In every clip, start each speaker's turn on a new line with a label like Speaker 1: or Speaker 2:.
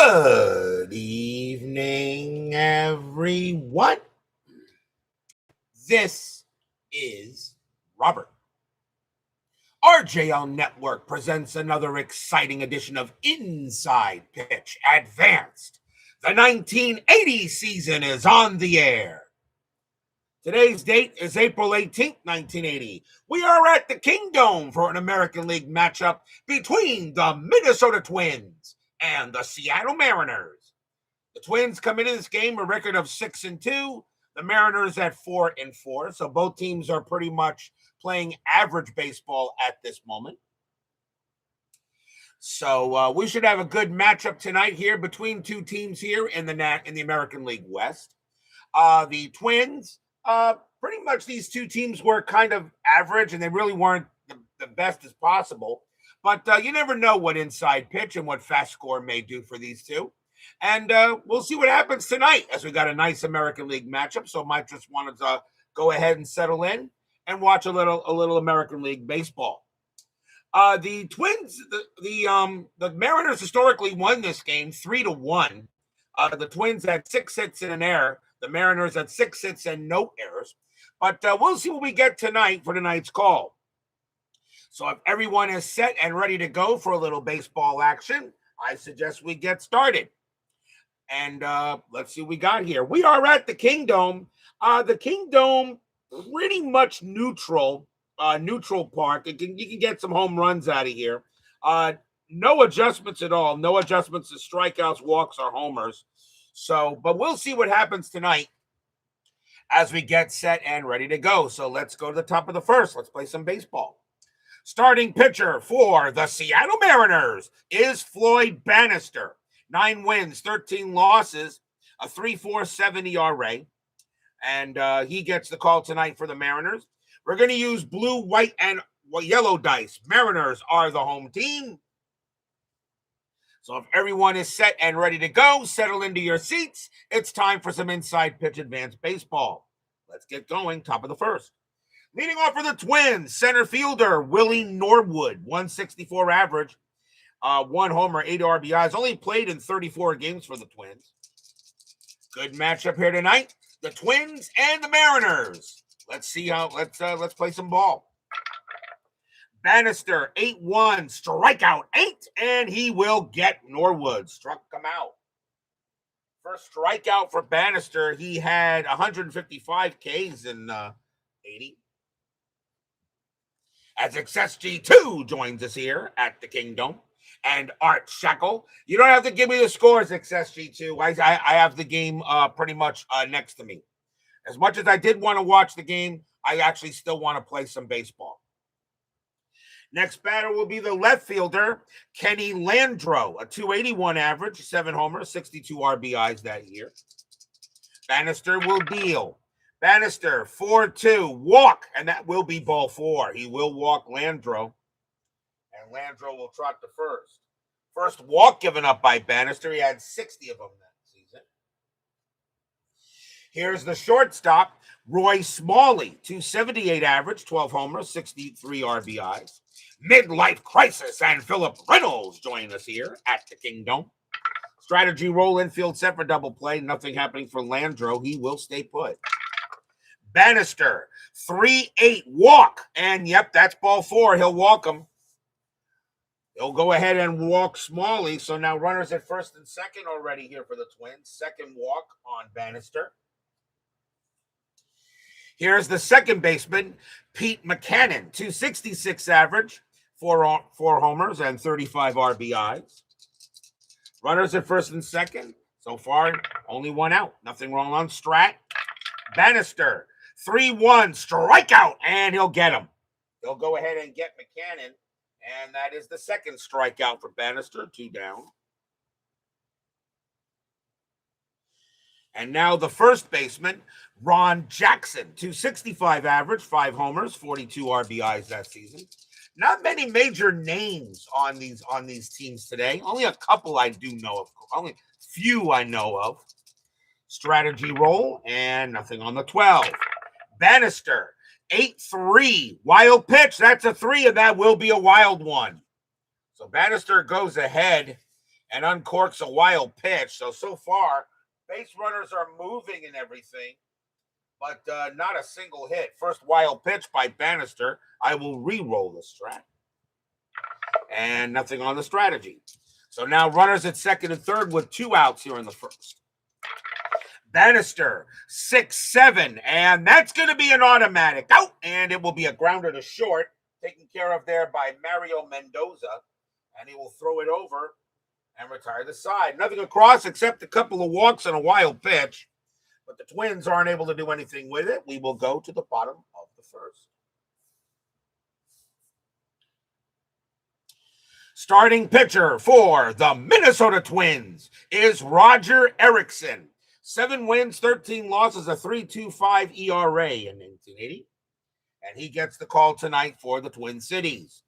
Speaker 1: Good evening, everyone. This is Robert. RJL Network presents another exciting edition of Inside Pitch Advanced. The 1980 season is on the air. Today's date is April 18th, 1980. We are at the Kingdome for an American League matchup between the Minnesota Twins and the Seattle Mariners. The Twins come into this game a record of 6-2. The Mariners at 4-4. So both teams are pretty much playing average baseball at this moment. So we should have a good matchup tonight here between two teams here in the American League West. The Twins, pretty much these two teams were kind of average, and they really weren't the best as possible. But you never know what inside pitch and what FastScore may do for these two. And we'll see what happens tonight as we got a nice American League matchup. So Mike just wanted to go ahead and settle in and watch a little American League baseball. The Twins, the Mariners historically won this game 3-1. The Twins had 6 hits and an error. The Mariners had 6 hits and no errors. But we'll see what we get tonight for tonight's call. So if everyone is set and ready to go for a little baseball action, I suggest we get started. And let's see what we got here. We are at the Kingdome. The Kingdome, pretty much neutral park. You can get some home runs out of here. No adjustments at all. No adjustments to strikeouts, walks, or homers. So, but we'll see what happens tonight as we get set and ready to go. So let's go to the top of the first. Let's play some baseball. Starting pitcher for the Seattle Mariners is Floyd Bannister. 9 wins, 13 losses, a 3.47 ERA. And he gets the call tonight for the Mariners. We're going to use blue, white, and yellow dice. Mariners are the home team. So if everyone is set and ready to go, settle into your seats. It's time for some inside pitch advanced baseball. Let's get going. Top of the first. Leading off for the Twins, center fielder Willie Norwood, 164 average, 1 homer, 8 RBIs. Only played in 34 games for the Twins. Good matchup here tonight. The Twins and the Mariners. Let's see how. Let's play some ball. Bannister, 8-1, strikeout 8, and he will get Norwood. Struck him out. First strikeout for Bannister. He had 155 Ks in 80. As XSG2 joins us here at the Kingdome, and Art Shackle. You don't have to give me the scores, XSG2. I have the game pretty much next to me. As much as I did want to watch the game, I actually still want to play some baseball. Next batter will be the left fielder, Kenny Landreau, a 281 average, 7 homers, 62 RBIs that year. Bannister will deal. Bannister, 4-2, walk, and that will be ball 4. He will walk Landreau, and Landreau will trot to first. First walk given up by Bannister. He had 60 of them that season. Here's the shortstop, Roy Smalley, 278 average, 12 homers, 63 RBIs. Midlife crisis, and Philip Reynolds join us here at the Kingdome. Strategy roll, infield set for double play. Nothing happening for Landreau. He will stay put. Bannister, 3-8, walk. And, yep, that's ball 4. He'll walk him. He'll go ahead and walk Smalley. So now runners at first and second already here for the Twins. Second walk on Bannister. Here's the second baseman, Pete McCannon, 266 average, 4 homers, and 35 RBIs. Runners at first and second. So far, only 1 out. Nothing wrong on Strat. Bannister, 3-1, strikeout, and he'll get him. He'll go ahead and get McCannon, and that is the second strikeout for Bannister, 2 down. And now the first baseman, Ron Jackson, 265 average, 5 homers, 42 RBIs that season. Not many major names on these teams today. Only a couple I do know of. Only few I know of. Strategy roll, and nothing on the 12. Bannister, 8-3, wild pitch. That's a 3, and that will be a wild one. So Bannister goes ahead and uncorks a wild pitch. So far, base runners are moving and everything, but not a single hit. First wild pitch by Bannister. I will re-roll the strat. And nothing on the strategy. So now runners at second and third with 2 outs here in the first. Bannister, 6-7, and that's going to be an automatic out, and it will be a grounder to short, taken care of there by Mario Mendoza, and he will throw it over and retire the side. Nothing across except a couple of walks and a wild pitch, but the Twins aren't able to do anything with it. We will go to the bottom of the first. Starting pitcher for the Minnesota Twins is Roger Erickson. 7 wins, 13 losses, a 3.25 ERA in 1980. And he gets the call tonight for the Twin Cities.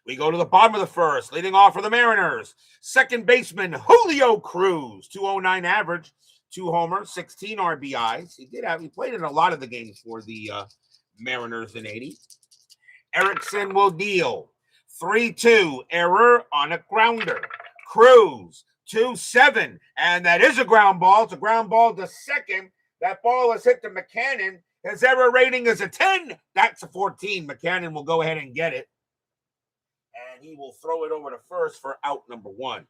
Speaker 1: We go to the bottom of the first, leading off for the Mariners. Second baseman Julio Cruz, 209 average, 2 homers, 16 RBIs. He played in a lot of the games for the Mariners in 80. Erickson will deal 3-2, error on a grounder. Cruz, 2-7, and that is a ground ball. It's a ground ball to second. That ball is hit to McCannon. His error rating is a 10. That's a 14. McCannon will go ahead and get it. And he will throw it over to first for out number 1.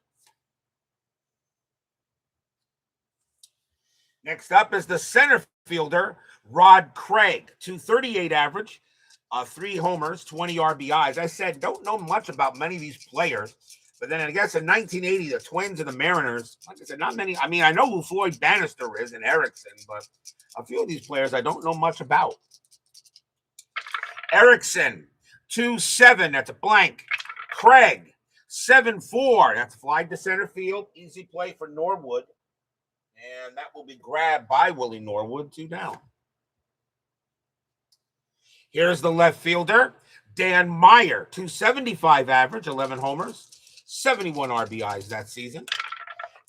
Speaker 1: Next up is the center fielder, Rod Craig, 238 average, 3 homers, 20 RBIs. I said, don't know much about many of these players. But then I guess in 1980, the Twins and the Mariners, like I said, not many. I mean, I know who Floyd Bannister is and Erickson, but a few of these players I don't know much about. Erickson, 2-7, that's a blank. Craig, 7-4, that's fly to center field. Easy play for Norwood. And that will be grabbed by Willie Norwood, 2 down. Here's the left fielder, Dan Meyer, 275 average, 11 homers, 71 RBIs that season.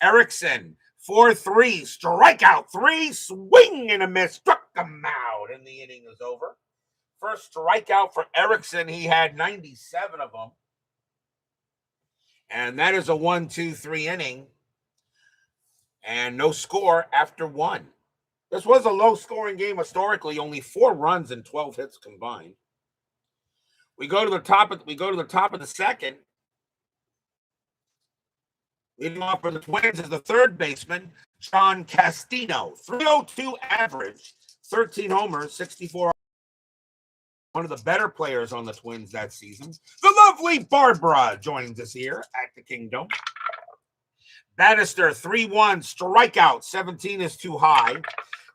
Speaker 1: Erickson, 4-3, strikeout, 3, swing and a miss, struck him out, and the inning is over. First strikeout for Erickson, he had 97 of them. And that is a 1-2-3 inning. And no score after 1. This was a low-scoring game historically, only 4 runs and 12 hits combined. We go to the top of the second. Leading off for the Twins is the third baseman, John Castino. 302 average, 13 homers, 64. One of the better players on the Twins that season. The lovely Barbara joins us here at the Kingdome. Bannister, 3-1, strikeout, 17 is too high.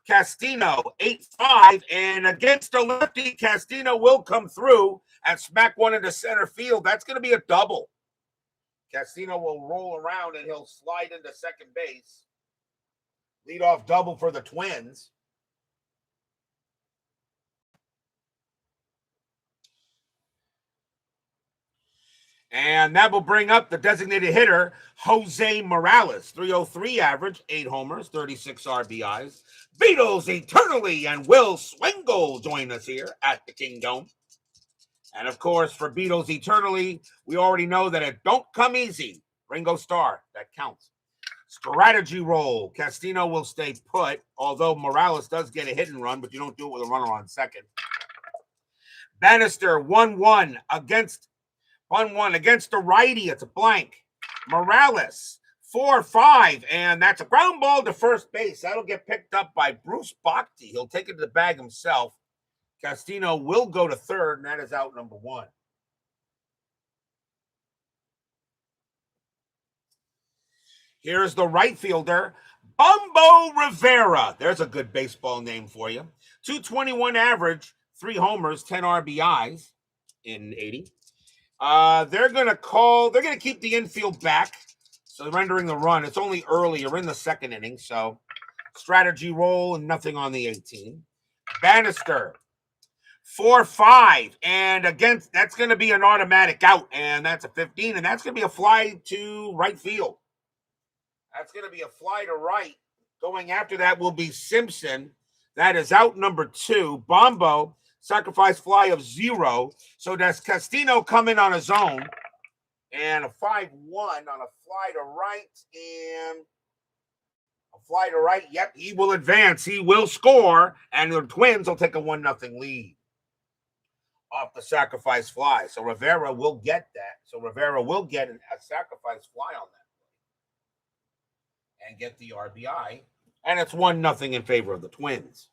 Speaker 1: Castino, 8-5, and against a lefty, Castino will come through and smack one into center field. That's going to be a double. Castino will roll around and he'll slide into second base. Leadoff double for the Twins. And that will bring up the designated hitter, Jose Morales, 303 average, 8 homers, 36 RBIs. Beatles eternally and Will Swingle join us here at the Kingdome. And of course, for Beatles eternally, we already know that it don't come easy. Ringo Starr, that counts. Strategy roll. Castino will stay put, although Morales does get a hit and run, but you don't do it with a runner on second. Bannister, 1-1 against the righty. It's a blank. Morales, 4-5, and that's a ground ball to first base. That'll get picked up by Bruce Bhakti. He'll take it to the bag himself. Castino will go to third, and that is out number 1. Here's the right fielder, Bumbo Rivera. There's a good baseball name for you. 221 average, 3 homers, 10 RBIs in 80. They're going to keep the infield back, surrendering the run. It's only early. You're in the second inning, so strategy roll and nothing on the 18. Bannister, 4-5, and against that's going to be an automatic out, and that's a 15, and that's going to be a fly to right field. That's going to be a fly to right. Going after that will be Simpson. That is out number 2. Bombo, sacrifice fly of 0. So does Castino come in on his own, And a 5-1 on a fly to right. And a fly to right. Yep, he will advance. He will score. And the Twins will take a 1-0 lead off the sacrifice fly. So Rivera will get that. So Rivera will get a sacrifice fly on that and get the RBI. And it's 1-0 in favor of the Twins.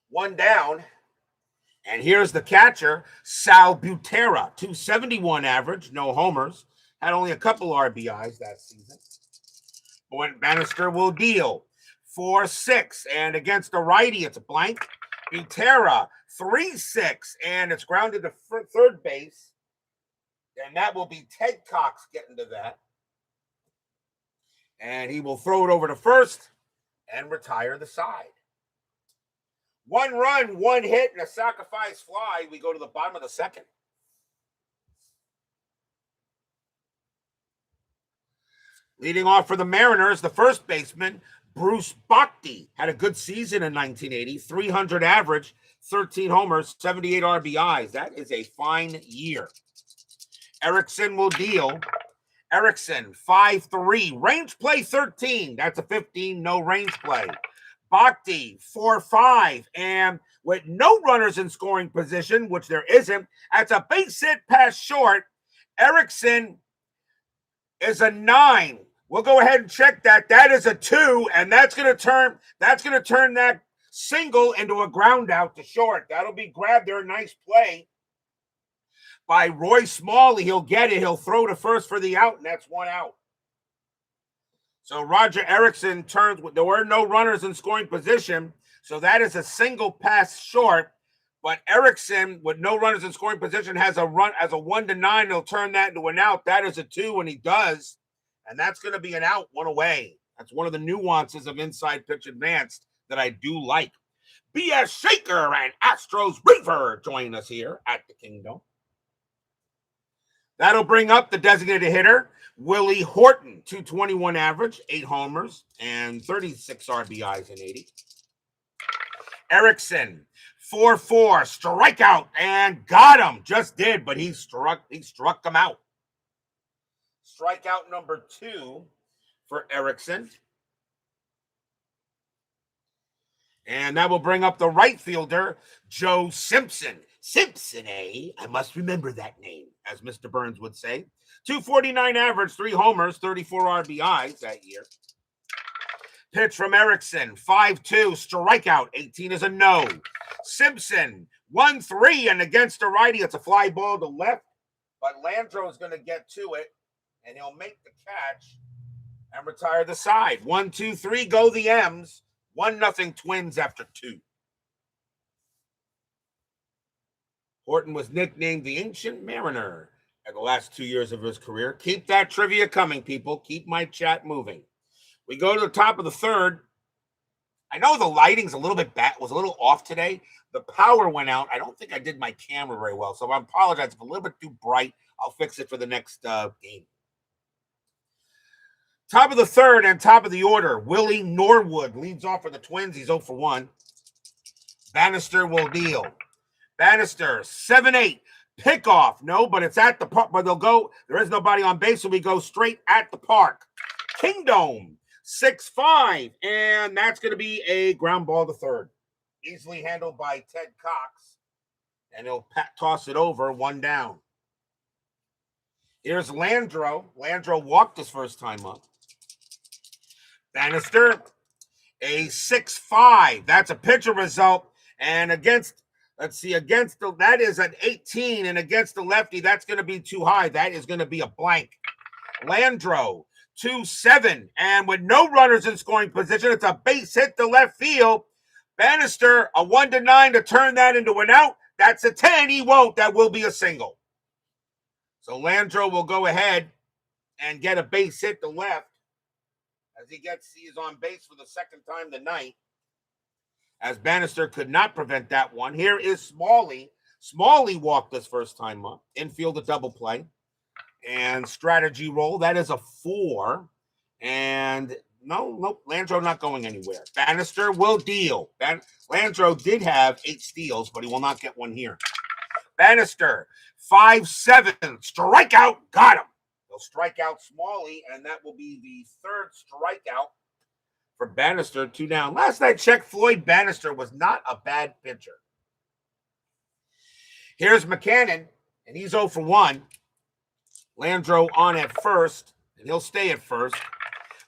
Speaker 1: One down. And here's the catcher, Sal Butera, 271 average, no homers. Had only a couple RBIs that season. But Bannister will deal 4-6. And against the righty, it's a blank. Butera, 3-6. And it's grounded to third base. And that will be Ted Cox getting to that. And he will throw it over to first and retire the side. 1 run, 1 hit, and a sacrifice fly. We go to the bottom of the second. Leading off for the Mariners, the first baseman, Bruce Bochy, had a good season in 1980. 300 average, 13 homers, 78 RBIs. That is a fine year. Erickson will deal. Erickson, 5-3. Range play, 13. That's a 15, no range play. Bochy, 4-5. And with no runners in scoring position, which there isn't, that's a base hit past short. Erickson is a 9. We'll go ahead and check that. That is a 2, and that's going to turn that single into a ground out to short. That'll be grabbed there. Nice play by Roy Smalley. He'll get it. He'll throw to first for the out, and that's 1 out. So Roger Erickson turns. There were no runners in scoring position, so that is a single pass short. But Erickson, with no runners in scoring position, has a run as a 1-9. He'll turn that into an out. That is a 2, and he does, and that's going to be an out, 1 away. That's one of the nuances of Inside Pitch Advanced that I do like. B.S. Shaker and Astros Reaver join us here at the Kingdome. That'll bring up the designated hitter, Willie Horton, 221 average, 8 homers, and 36 RBIs in 80. Erickson, 4-4, strikeout, and got him. Just did, but he struck him out. Strikeout number 2 for Erickson. And that will bring up the right fielder, Joe Simpson. Simpson, eh? I must remember that name, as Mr. Burns would say. 249 average, 3 homers, 34 RBIs that year. Pitch from Erickson, 5-2, strikeout, 18 is a no. Simpson, 1-3, and against the righty, it's a fly ball to left, but Landro is going to get to it, and he'll make the catch and retire the side. 1-2-3, go the M's. 1-0 Twins after 2. Horton was nicknamed the Ancient Mariner at the last 2 years of his career. Keep that trivia coming, people. Keep my chat moving. We go to the top of the third. I know the lighting's a little bit bad, was a little off today. The power went out. I don't think I did my camera very well, so I apologize if it's a little bit too bright. I'll fix it for the next game. Top of the third and top of the order, Willie Norwood leads off for the Twins. He's 0-for-1. Bannister will deal. Bannister, 7-8. Pickoff. No, but it's at the park. But they'll go. There is nobody on base, so we go straight at the park. Kingdome, 6-5. And that's going to be a ground ball to third. Easily handled by Ted Cox. And he'll toss it over, 1 down. Here's Landro. Landro walked his first time up. Bannister, a 6-5. That's a pitcher result. And against, that is an 18. And against the lefty, that's going to be too high. That is going to be a blank. Landro, 2-7. And with no runners in scoring position, it's a base hit to left field. Bannister, a 1-9 to turn that into an out. That's a 10. He won't. That will be a single. So Landro will go ahead and get a base hit to left as he is on base for the second time tonight, as Bannister could not prevent that one. Here is Smalley. Smalley walked this first time up. Infield a double play. And strategy roll. That is a 4. And Nope. Landro not going anywhere. Bannister will deal. Landro did have 8 steals, but he will not get one here. Bannister, 5-7, strikeout, got him. He'll strike out Smalley, and that will be the 3rd strikeout for Bannister, 2 down. Last I checked, Floyd Bannister was not a bad pitcher. Here's McCannon, and he's 0 for 1. Landro on at first, and he'll stay at first.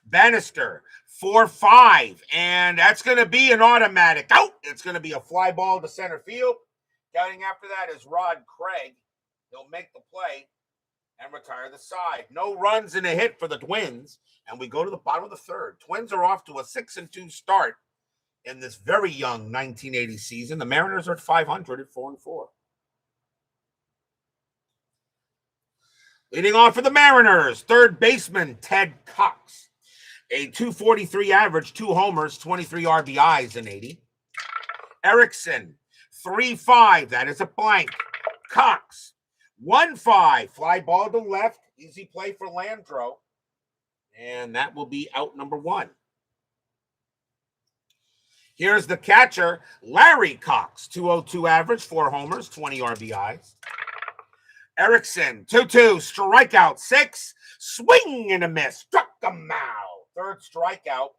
Speaker 1: Bannister, 4-5, and that's going to be an automatic out. It's going to be a fly ball to center field. Getting after that is Rod Craig. He'll make the play and retire the side. No runs and a hit for the Twins, and we go to the bottom of the 3rd. Twins are off to a 6-2 start in this very young 1980 season. The Mariners are at 500 at 4-4. Leading off for the Mariners, 3rd baseman Ted Cox. A 243 average, 2 homers, 23 RBIs in 80. Erickson, 3-5, that is a blank. Cox, 1-5, fly ball to left, easy play for Landro. And that will be out number 1. Here's the catcher, Larry Cox, 202 average, 4 homers, 20 RBIs. Erickson, 2-2, strikeout, 6, swing and a miss, struck him out. 3rd strikeout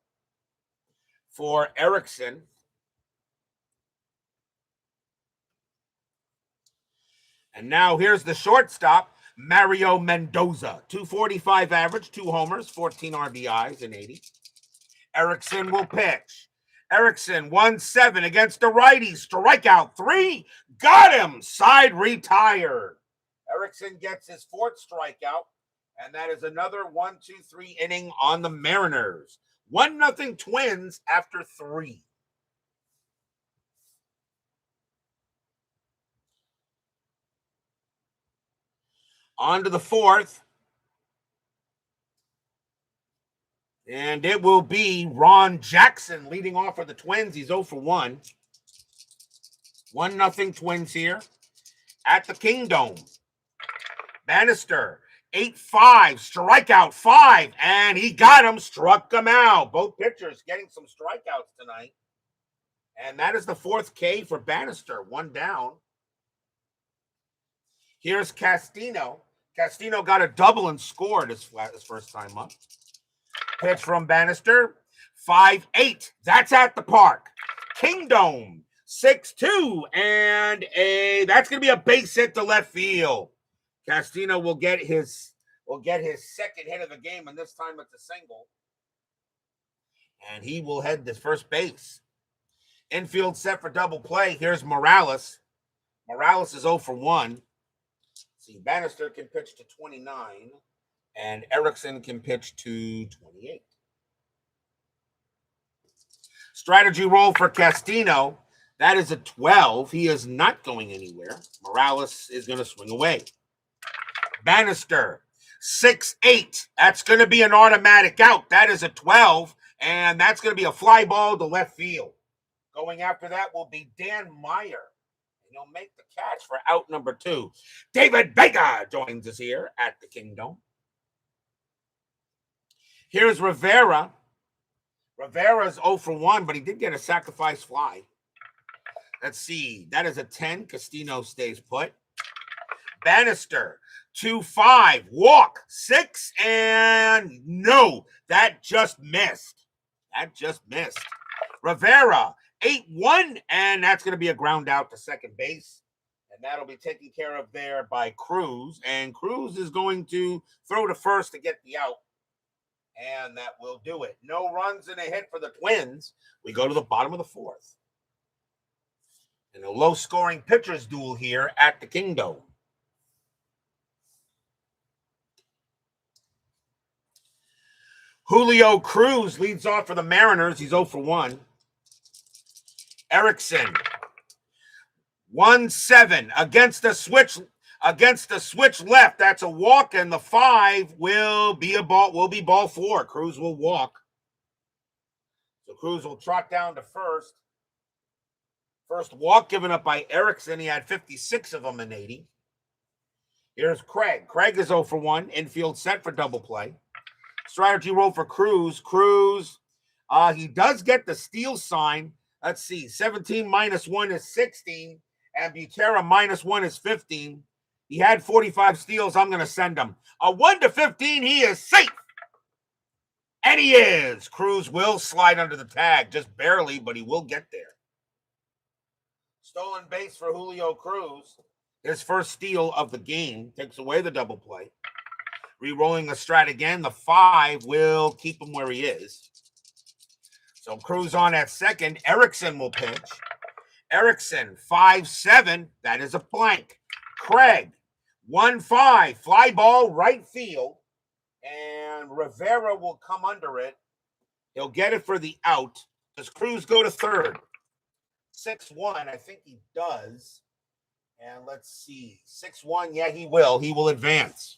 Speaker 1: for Erickson. And now here's the shortstop, Mario Mendoza, 245 average, 2 homers, 14 RBIs in 80. Erickson will pitch. Erickson, 1-7 against the righty, strikeout, 3, got him, side retired. Erickson gets his 4th strikeout, and that is another 1-2-3 inning on the Mariners. 1-0 Twins after 3. On to the 4th. And it will be Ron Jackson leading off for the Twins. He's 0 for 1. 1-0 Twins here at the Kingdome. Bannister, 8-5, strikeout 5, and he got him, struck him out. Both pitchers getting some strikeouts tonight. And that is the 4th K for Bannister, 1 down. Here's Castino. Castino got a double and scored his first time up. Pitch from Bannister, 5-8. That's at the park. Kingdome, 6-2, and that's going to be a base hit to left field. Castino will get his 2nd hit of the game, and this time it's a single. And he will head to first base. Infield set for double play. Here's Morales. Morales is 0 for 1. See, Bannister can pitch to 29, and Erickson can pitch to 28. Strategy roll for Castino. That is a 12. He is not going anywhere. Morales is going to swing away. Bannister, 6-8. That's going to be an automatic out. That is a 12, and that's going to be a fly ball to left field. Going after that will be Dan Meyer. He'll make the catch for out number 2. David Vega joins us here at the Kingdome. Here's Rivera. Rivera's 0 for 1, but he did get a sacrifice fly. Let's see. That is a 10. Castino stays put. Bannister, 2-5. Walk, 6, and no. That just missed. Rivera, 8-1, and that's going to be a ground out to second base. And that'll be taken care of there by Cruz. And Cruz is going to throw to first to get the out. And that will do it. No runs and a hit for the Twins. We go to the bottom of the 4th. And a low-scoring pitchers duel here at the Kingdome. Julio Cruz leads off for the Mariners. He's 0 for 1. Erickson, 1-7 against the switch left. That's a walk, and the 5 will be ball 4. Cruz will walk. So Cruz will trot down to first. First walk given up by Erickson. He had 56 of them in 80. Here's Craig. Craig is 0 for 1. Infield set for double play. Strategy roll for Cruz. Cruz, he does get the steal sign. Let's see. 17 minus 1 is 16. And Butera minus 1 is 15. He had 45 steals. I'm going to send him. A 1 to 15, he is safe. And he is. Cruz will slide under the tag. Just barely, but he will get there. Stolen base for Julio Cruz. His first steal of the game. Takes away the double play. Re-rolling the strat again. The 5 will keep him where he is. So Cruz on at second. Erickson will pitch. Erickson, 5-7. That is a blank. Craig, 1-5. Fly ball, right field. And Rivera will come under it. He'll get it for the out. Does Cruz go to third? 6-1. I think he does. And let's see. 6-1. Yeah, he will. He will advance.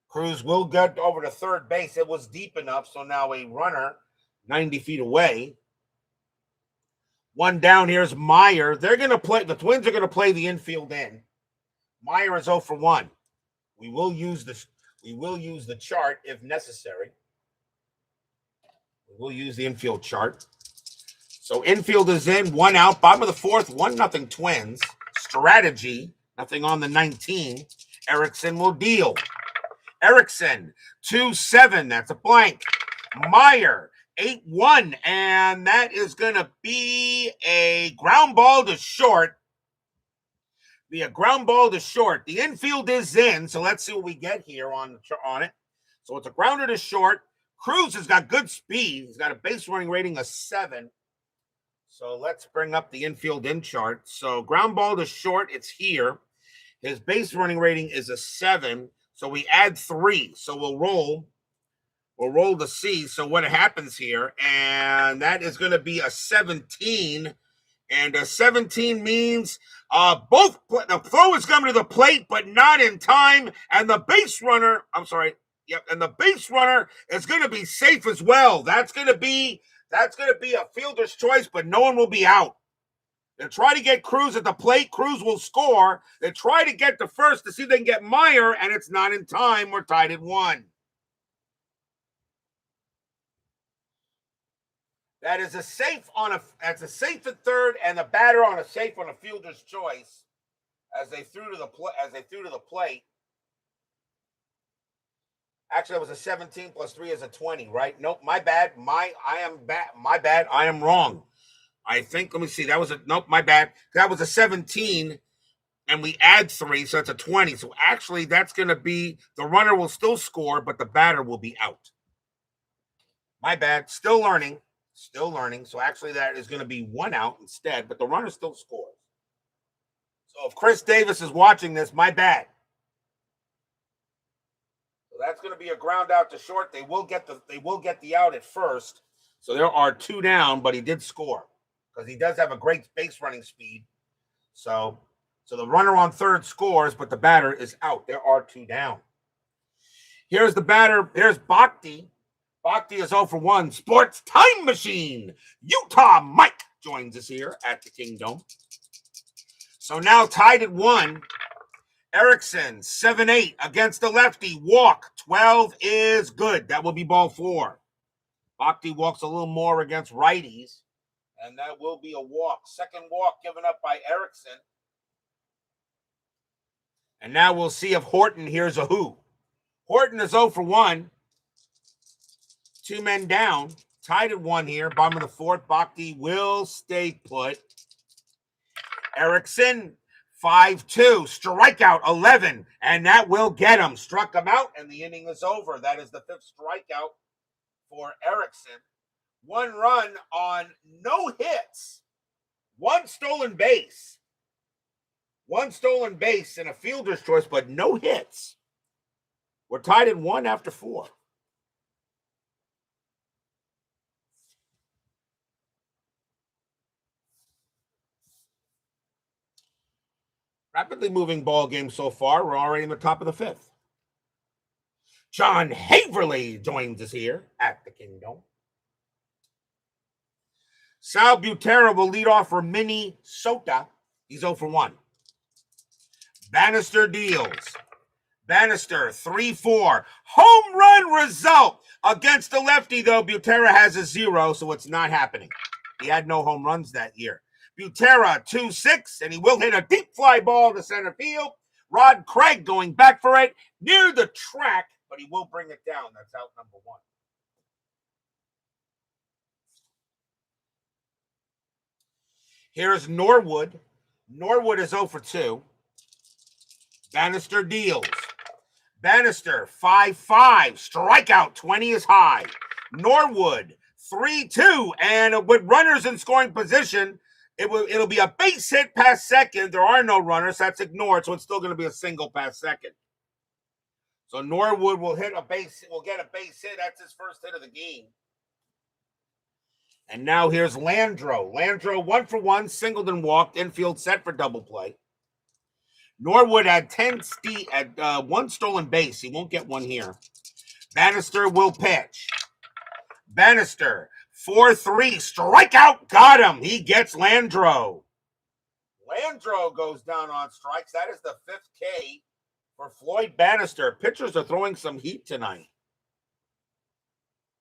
Speaker 1: Cruz will get over to third base. It was deep enough, so now a runner 90 feet away. One down. Here's Meyer. They're going to play. The Twins are going to play the infield in. Meyer is 0 for 1. We will use the chart if necessary. We'll use the infield chart. So infield is in, 1 out, bottom of the 4th, 1-0 Twins. Strategy, nothing on the 19. Erickson will deal. Erickson, 2-7, that's a blank. Meyer, 8-1, and that is going to be a ground ball to short. A ground ball to short. The infield is in, so let's see what we get here on it. So it's a grounder to short. Cruz has got good speed. He's got a base running rating of 7. So let's bring up the infield in chart. So ground ball to short, it's here. His base running rating is a 7. So we add 3. So we'll roll to see. So what happens here, and that is going to be a 17. And a 17 means the throw is coming to the plate, but not in time. And the base runner, and the base runner is going to be safe as well. That's going to be a fielder's choice, but no one will be out. They'll try to get Cruz at the plate. Cruz will score. They try to get to first to see if they can get Meyer, and it's not in time. We're tied at 1. That is a safe at third, and the batter on a safe on a fielder's choice as they threw to the plate. Actually, that was a 17 plus 3 is a 20, right? Nope, my bad. My bad. I am wrong. I think, let me see. My bad. That was a 17, and we add 3, so it's a 20. So actually, that's going to be, the runner will still score, but the batter will be out. My bad. Still learning. So actually, that is going to be 1 out instead, but the runner still scores. So if Chris Davis is watching this, my bad. So that's going to be a ground out to short. They will get the out at first. So there are 2 down, but he did score because he does have a great base running speed. So the runner on third scores, but the batter is out. There are 2 down. Here's the batter. Here's Bhakti. Bhakti is 0 for 1. Sports Time Machine. Utah Mike joins us here at the Kingdome. So now tied at 1. Erickson, 7-8 against the lefty. Walk, 12 is good. That will be ball 4. Bhakti walks a little more against righties, and that will be a walk. Second walk given up by Erickson. And now we'll see if Horton hears a who. Horton is 0 for 1. 2 men down. Tied at 1 here. Bottom of the 4th. Bhakti will stay put. Erickson, 5-2. Strikeout, 11. And that will get him. Struck him out, and the inning is over. That is the 5th strikeout for Erickson. 1 run on no hits. 1 stolen base. 1 stolen base and a fielder's choice, but no hits. We're tied at 1 after 4. Rapidly moving ball game so far. We're already in the top of the 5th. John Haverly joins us here at the Kingdome. Sal Butera will lead off for Minnesota. He's 0 for 1. Bannister deals. Bannister, 3-4. Home run result against the lefty, though. Butera has a 0, so it's not happening. He had no home runs that year. Butera, 2-6, and he will hit a deep fly ball to center field. Rod Craig going back for it near the track, but he will bring it down. That's out number 1. Here's Norwood. Norwood is 0 for 2. Bannister deals. Bannister, 5-5. Strikeout, 20 is high. Norwood, 3-2. And with runners in scoring position, it'll be a base hit past second. There are no runners. That's ignored, so it's still going to be a single past second. So Norwood will get a base hit. That's his first hit of the game. And now here's Landro. Landro, 1 for 1, singled and walked, infield set for double play. Norwood had 1 stolen base. He won't get one here. Bannister will pitch. Bannister, 4-3, strikeout, got him. He gets Landro. Landro goes down on strikes. That is the 5th K for Floyd Bannister. Pitchers are throwing some heat tonight.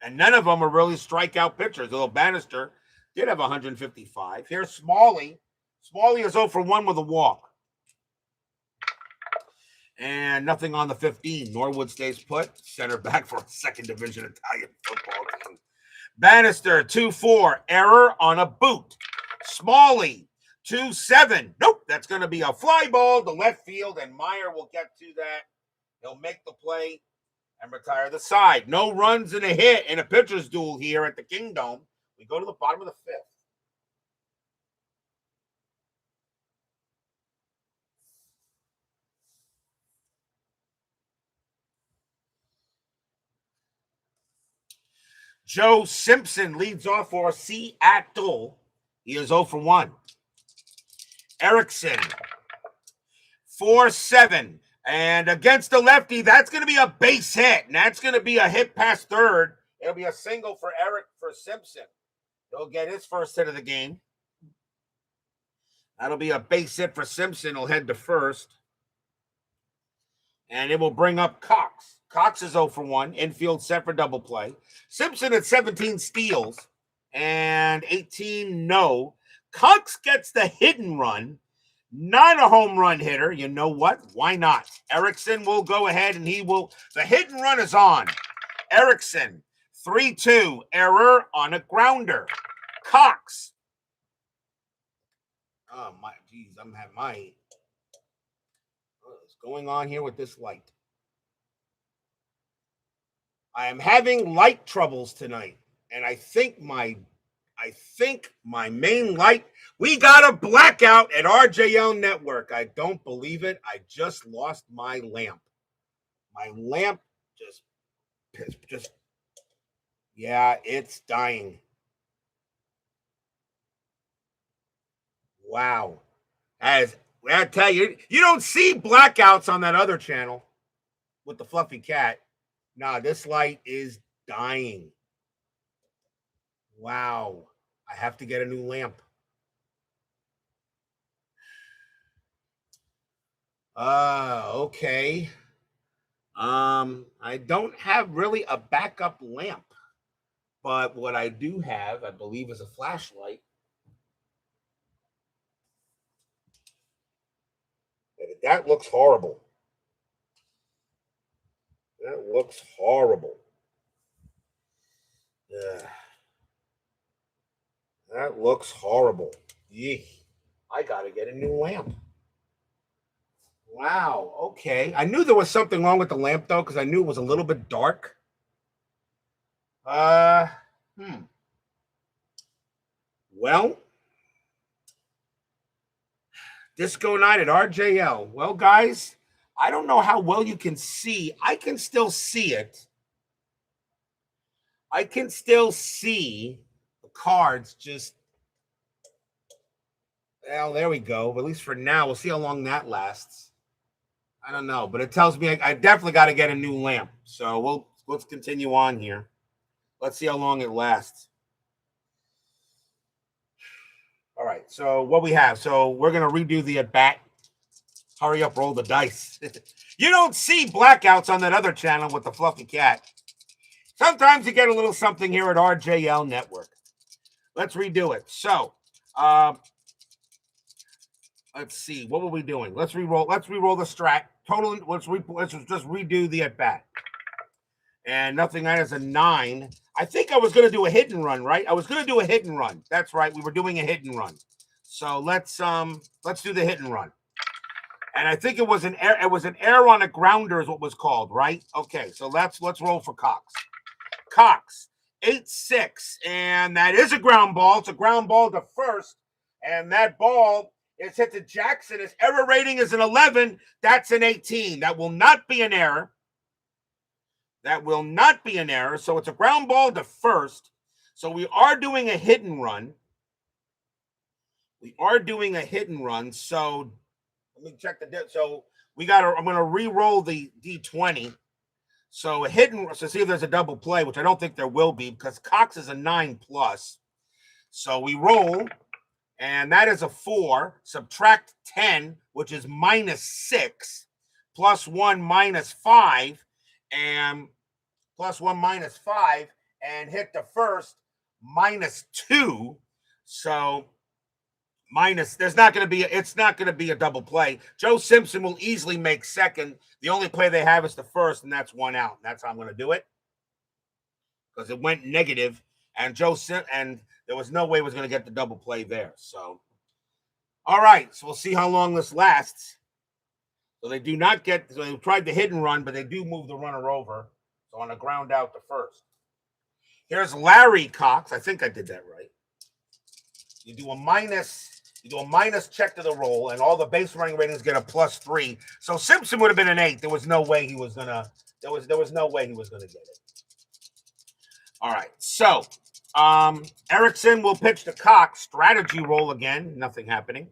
Speaker 1: And none of them are really strikeout pitchers, although Bannister did have 155. Here's Smalley. Smalley is 0 for 1 with a walk. And nothing on the 15. Norwood stays put. Center back for a 2nd division Italian football team. Bannister, 2-4. Error on a boot. Smalley, 2-7. Nope, that's going to be a fly ball to left field, and Meyer will get to that. He'll make the play and retire the side. No runs and a hit in a pitcher's duel here at the Kingdome. We go to the bottom of the 5th. Joe Simpson leads off for Seattle. He is 0 for 1. Erickson, 4-7. And against the lefty, that's going to be a base hit. And that's going to be a hit past third. It'll be a single for Simpson. He'll get his first hit of the game. That'll be a base hit for Simpson. He'll head to first. And it will bring up Cox. Cox is 0 for 1. Infield set for double play. Simpson at 17 steals and 18 no. Cox gets the hidden run. Not a home run hitter. You know what? Why not? Erickson will go ahead and the hidden run is on. Erickson, 3-2. Error on a grounder. Cox. Oh, my, geez, I'm having what's going on here with this light? I am having light troubles tonight, and I think my main light, we got a blackout at RJL Network. I don't believe it. I just lost my lamp. My lamp just, yeah, it's dying. Wow. I tell you, you don't see blackouts on that other channel with the fluffy cat. Nah, this light is dying. Wow. I have to get a new lamp. Okay. I don't have really a backup lamp, but what I do have, I believe, is a flashlight. That looks horrible. That looks horrible. Yeah. That looks horrible. Yee. I got to get a new lamp. Wow. Okay. I knew there was something wrong with the lamp, though, because I knew it was a little bit dark. Well, Disco Night at RJL. Well, guys, I don't know how well you can see. I can still see it. I can still see the cards just, well, there we go. But at least for now, we'll see how long that lasts. I don't know, but it tells me I definitely got to get a new lamp. So let's continue on here. Let's see how long it lasts. All right, so what we have. So we're going to redo the at-bat. Hurry up, roll the dice. You don't see blackouts on that other channel with the fluffy cat. Sometimes you get a little something here at RJL Network. Let's redo it. So, let's see. What were we doing? Let's re-roll. Let's re-roll the strat. Total. Let's just redo the at bat. And nothing. That is a 9. I think I was going to do a hit and run, right? I was going to do a hit and run. That's right. We were doing a hit and run. So let's do the hit and run. And I think it was an error. It was an error on a grounder, is what was called, right? Okay. So let's roll for Cox. Cox 8-6, and that is a ground ball. It's a ground ball to first, and that ball is hit to Jackson. His error rating is an 11. That's an 18. That will not be an error. That will not be an error. So it's a ground ball to first. So we are doing a hit and run. We are doing a hit and run. So let me check the. So I'm going to re-roll the D20. So a hit and so see if there's a double play, which I don't think there will be because Cox is a 9+. So we roll, and that is a 4. Subtract 10, which is -6, plus 1 -5, and plus 1 -5, and hit the first -2. So it's not going to be a double play. Joe Simpson will easily make second. The only play they have is the first, and that's 1 out. And that's how I'm going to do it because it went negative, and and there was no way he was going to get the double play there. So, all right. So we'll see how long this lasts. So they do not get. So they tried the hit and run, but they do move the runner over. So on a ground out to first. Here's Larry Cox. I think I did that right. You do a minus check to the roll, and all the base running ratings get a +3. So Simpson would have been an 8. There was no way he was gonna. There was no way he was gonna get it. All right. So Erickson will pitch to Cox. Strategy roll again. Nothing happening.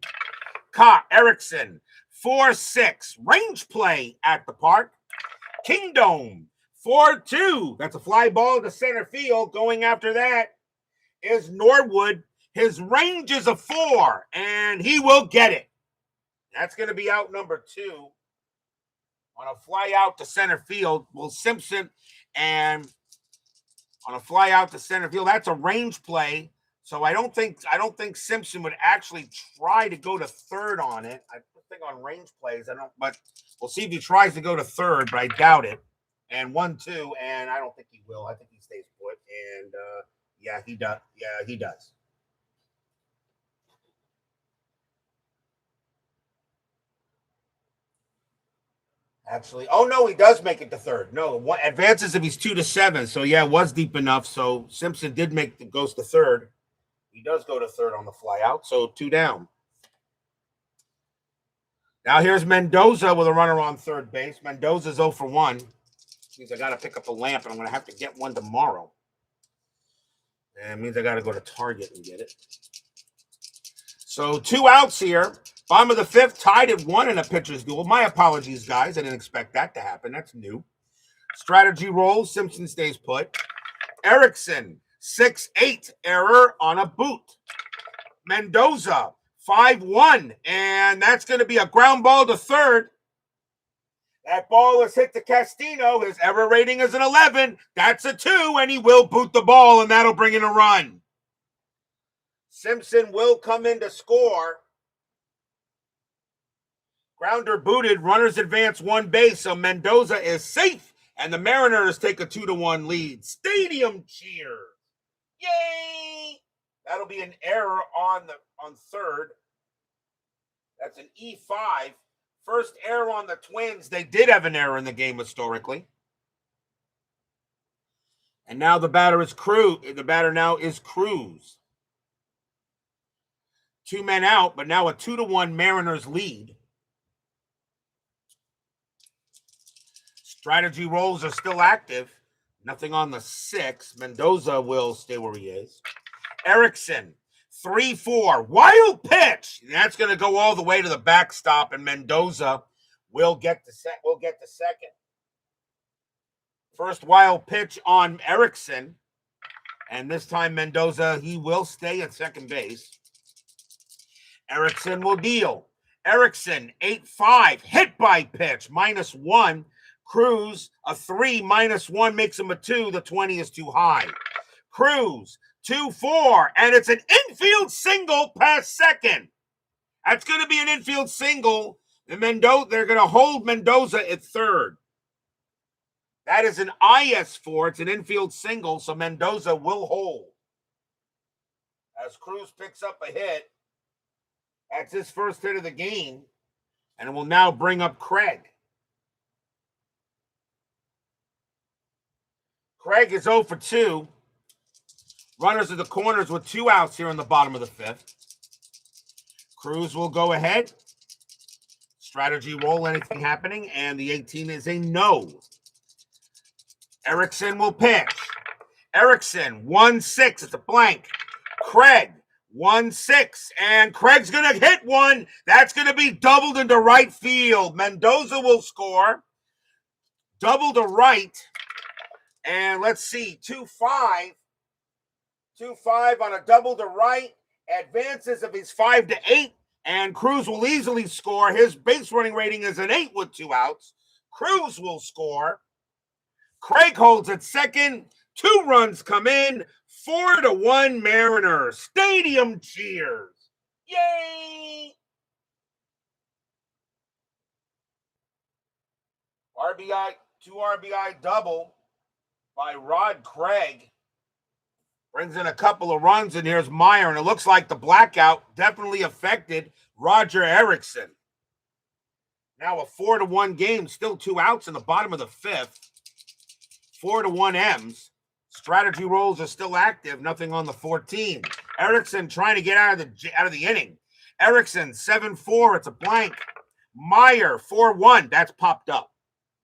Speaker 1: Erickson 4-6. Range play at the park. Kingdome 4-2. That's a fly ball to center field. Going after that is Norwood. His range is a 4, and he will get it. That's going to be out number 2 on a fly out to center field. Will Simpson, and on a fly out to center field, that's a range play. So I don't think Simpson would actually try to go to third on it. I think on range plays, but we'll see if he tries to go to third, but I doubt it. And 1-2, and I don't think he will. I think he stays put. And yeah, he does. Yeah, he does. Actually, oh no, he does make it to third. No, one advances if he's 2-7. So yeah, it was deep enough. So Simpson goes to third. He does go to third on the fly out. So 2 down. Now here's Mendoza with a runner on third base. Mendoza's 0 for 1. Means I got to pick up a lamp, and I'm going to have to get one tomorrow. And it means I got to go to Target and get it. So 2 outs here. Bottom of the 5th, tied at 1 in a pitcher's duel. My apologies, guys. I didn't expect that to happen. That's new. Strategy roll. Simpson stays put. Erickson, 6-8. Error on a boot. Mendoza, 5-1. And that's going to be a ground ball to third. That ball is hit to Castino. His error rating is an 11. That's a 2, and he will boot the ball, and that'll bring in a run. Simpson will come in to score. Grounder booted. Runners advance 1 base, so Mendoza is safe, and the Mariners take a 2-1 lead. Stadium cheer. Yay! That'll be an error on third. That's an E5. First error on the Twins. They did have an error in the game historically. And now the batter is Cruz. The batter now is Cruz. 2 men out, but now a 2-1 Mariners lead. Strategy rolls are still active. Nothing on the 6. Mendoza will stay where he is. Erickson, 3-4. Wild pitch. That's going to go all the way to the backstop, and Mendoza will get the second. First wild pitch on Erickson, and this time Mendoza, he will stay at second base. Erickson will deal. Erickson, 8-5, hit by pitch, -1. Cruz, a 3, -1 makes him a 2. The 20 is too high. Cruz, 2-4, and it's an infield single past second. That's going to be an infield single. And they're going to hold Mendoza at third. That is an IS4. It's an infield single, so Mendoza will hold. As Cruz picks up a hit, that's his first hit of the game, and it will now bring up Craig. Craig is 0 for 2. Runners at the corners with 2 outs here in the bottom of the 5th. Cruz will go ahead. Strategy roll, anything happening, and the 18 is a no. Erickson will pitch. Erickson, 1-6. It's a blank. Craig, 1-6. And Craig's going to hit one. That's going to be doubled into right field. Mendoza will score. Double to right. And let's see, 2-5. 2-5 on a double to right. Advances if he's 5-8. And Cruz will easily score. His base running rating is an 8 with 2 outs. Cruz will score. Craig holds at second. 2 runs come in. 4-1 Mariners. Stadium cheers. Yay! Two RBI double by Rod Craig. Brings in a couple of runs, and here's Meyer, and it looks like the blackout definitely affected Roger Erickson. Now a 4-1 game, still 2 outs in the bottom of the 5th. 4-1 M's. Strategy rolls are still active, nothing on the 14. Erickson trying to get out of the inning. Erickson, 7-4, it's a blank. Meyer, 4-1, that's popped up.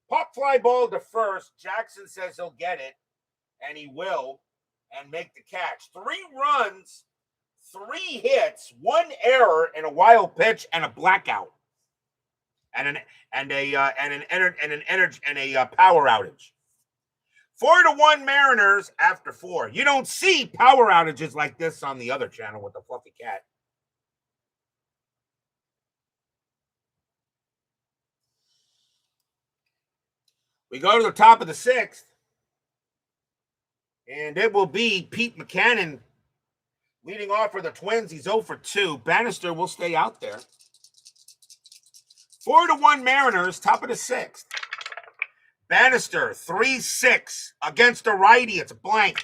Speaker 1: Pop fly ball to first. Jackson says he'll get it, and he will. And make the catch. 3 runs, 3 hits, 1 error, and a wild pitch, and a blackout, and a power outage. 4-1 Mariners after 4. You don't see power outages like this on the other channel with the fluffy cat. We go to the top of the 6th. And it will be Pete McCannon leading off for the Twins. He's 0 for 2. Bannister will stay out there. 4-1 Mariners, top of the 6th. Bannister, 3-6 against a righty. It's a blank.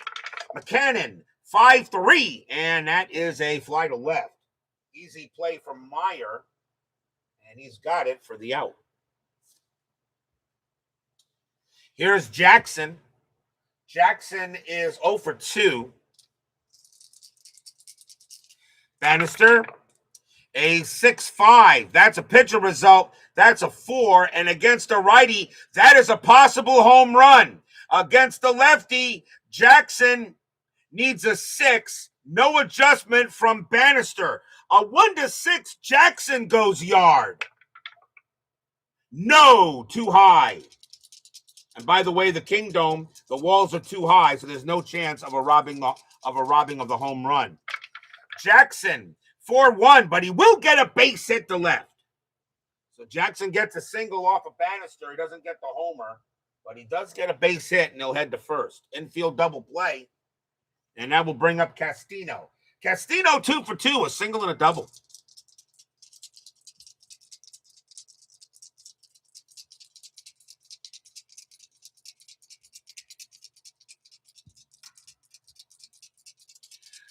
Speaker 1: McCannon, 5-3. And that is a fly to left. Easy play from Meyer. And he's got it for the out. Here's Jackson. Jackson is 0 for 2. Bannister, a 6-5. That's a pitcher result. That's a 4. And against a righty, that is a possible home run. Against the lefty, Jackson needs a 6. No adjustment from Bannister. A 1-6, Jackson goes yard. No, too high. And by the way, the Kingdome, the walls are too high, so there's no chance of a robbing of the home run. Jackson, 4-1, but he will get a base hit to left. So Jackson gets a single off of Bannister. He doesn't get the homer, but he does get a base hit, and he'll head to first. Infield double play, and that will bring up Castino. Castino, 2 for 2, a single and a double.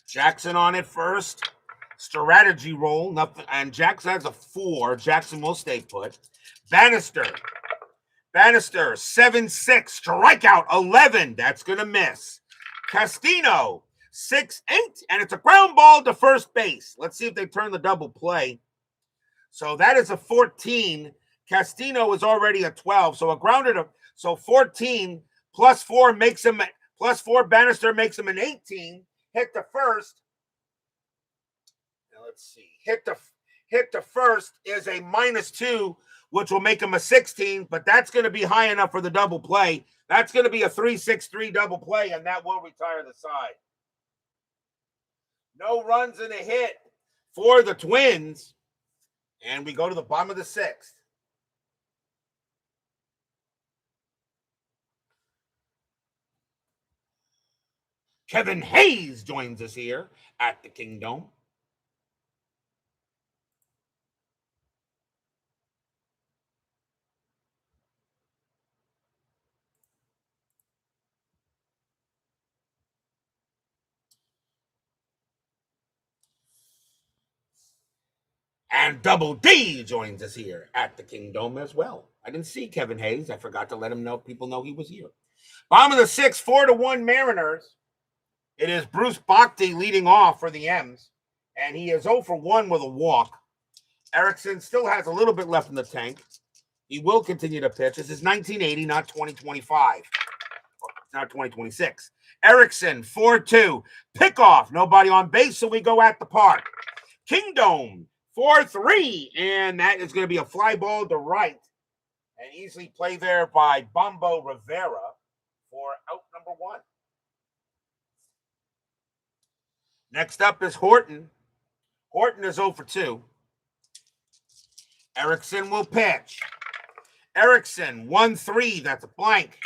Speaker 1: Jackson on it first. Strategy roll. Nothing. And Jackson has a 4. Jackson will stay put. Bannister. 7-6. Strikeout 11. That's going to miss. Castino. 6-8. And it's a ground ball to first base. Let's see if they turn the double play. So that is a 14. Castino is already a 12. So a grounder to. So 14 plus 4 makes him. Plus 4 Bannister makes him an 18. Hit the first. Now let's see. Hit the first is a -2, which will make him a 16, but that's going to be high enough for the double play. That's going to be a 3-6-3 double play, and that will retire the side. No runs and a hit for the Twins. And we go to the bottom of the sixth. Kevin Hayes joins us here at the Kingdome. And Double D joins us here at the Kingdome as well. I didn't see Kevin Hayes. I forgot to let him know, people know he was here. Bottom of the sixth, 4-1 Mariners. It is Bruce Bhakti leading off for the M's, and he is 0 for 1 with a walk. Erickson still has a little bit left in the tank. He will continue to pitch. This is 1980, not 2025. Not 2026. Erickson, 4-2. Pickoff, nobody on base, so we go at the park. Kingdome, 4-3, and that is going to be a fly ball to right. And easily play there by Bombo Rivera for out number 1. Next up is Horton. Horton is 0 for 2. Erickson will pitch. Erickson, 1-3, that's a blank.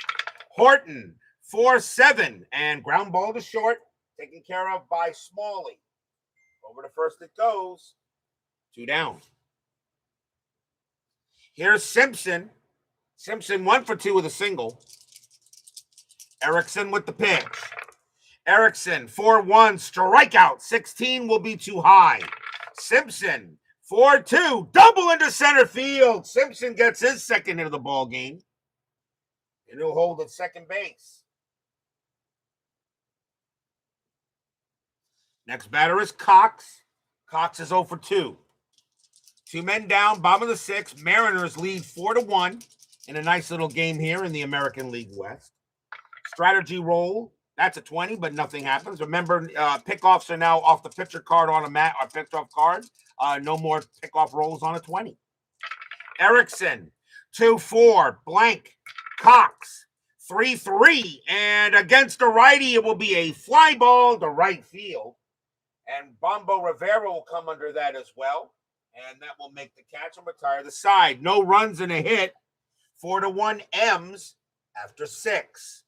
Speaker 1: Horton, 4-7, and ground ball to short, taken care of by Smalley. Over to first it goes. 2 down. Here's Simpson. Simpson 1 for 2 with a single. Erickson with the pitch. Erickson, 4-1, strikeout. 16 will be too high. Simpson, 4-2, double into center field. Simpson gets his second hit of the ball game. And he'll hold at second base. Next batter is Cox. Cox is 0 for 2. 2 men down, bottom of the sixth. Mariners lead 4-1 in a nice little game here in the American League West. Strategy roll. That's a 20, but nothing happens. Remember, pickoffs are now off the pitcher card on a mat or picked off cards. No more pickoff rolls on a 20. Erickson, 2-4, blank. Cox, 3-3. And against the righty, it will be a fly ball to right field. And Bombo Rivera will come under that as well. And that will make the catch and retire the side. No runs and a hit. 4-1 M's after 6.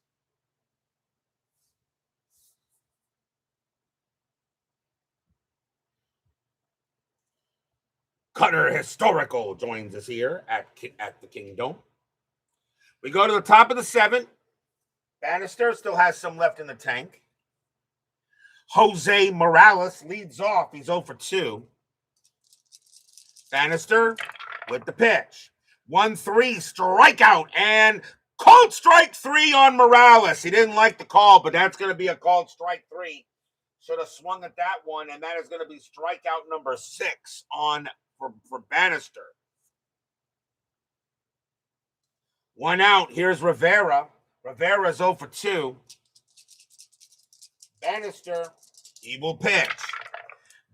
Speaker 1: Cutter Historical joins us here at the Kingdome. We go to the top of the 7th. Bannister still has some left in the tank. Jose Morales leads off. He's 0 for 2. Bannister with the pitch. 1-3, strikeout, and called strike 3 on Morales. He didn't like the call, but that's going to be a called strike 3. Should have swung at that one, and that is going to be strikeout number 6 for Bannister. 1 out. Here's Rivera. Rivera's 0 for 2. Bannister, he will pitch.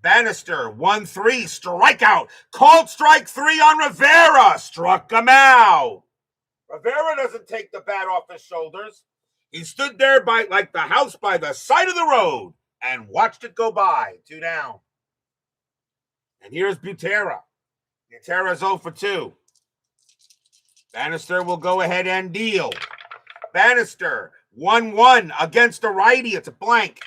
Speaker 1: Bannister, 1-3, strikeout. Called strike 3 on Rivera. Struck him out. Rivera doesn't take the bat off his shoulders. He stood there like the house by the side of the road and watched it go by. 2 down. And here's Butera. Butera's 0 for 2. Bannister will go ahead and deal. Bannister, 1-1 against the righty. It's a blank.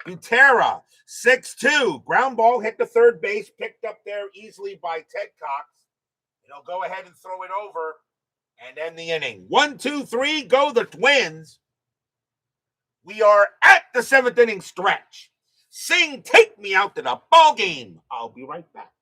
Speaker 1: Butera, 6-2. Ground ball hit the third base, picked up there easily by Ted Cox. And he'll go ahead and throw it over and end the inning. 1, 2, 3, go the Twins. We are at the 7th inning stretch. Sing, take me out to the ball game. I'll be right back.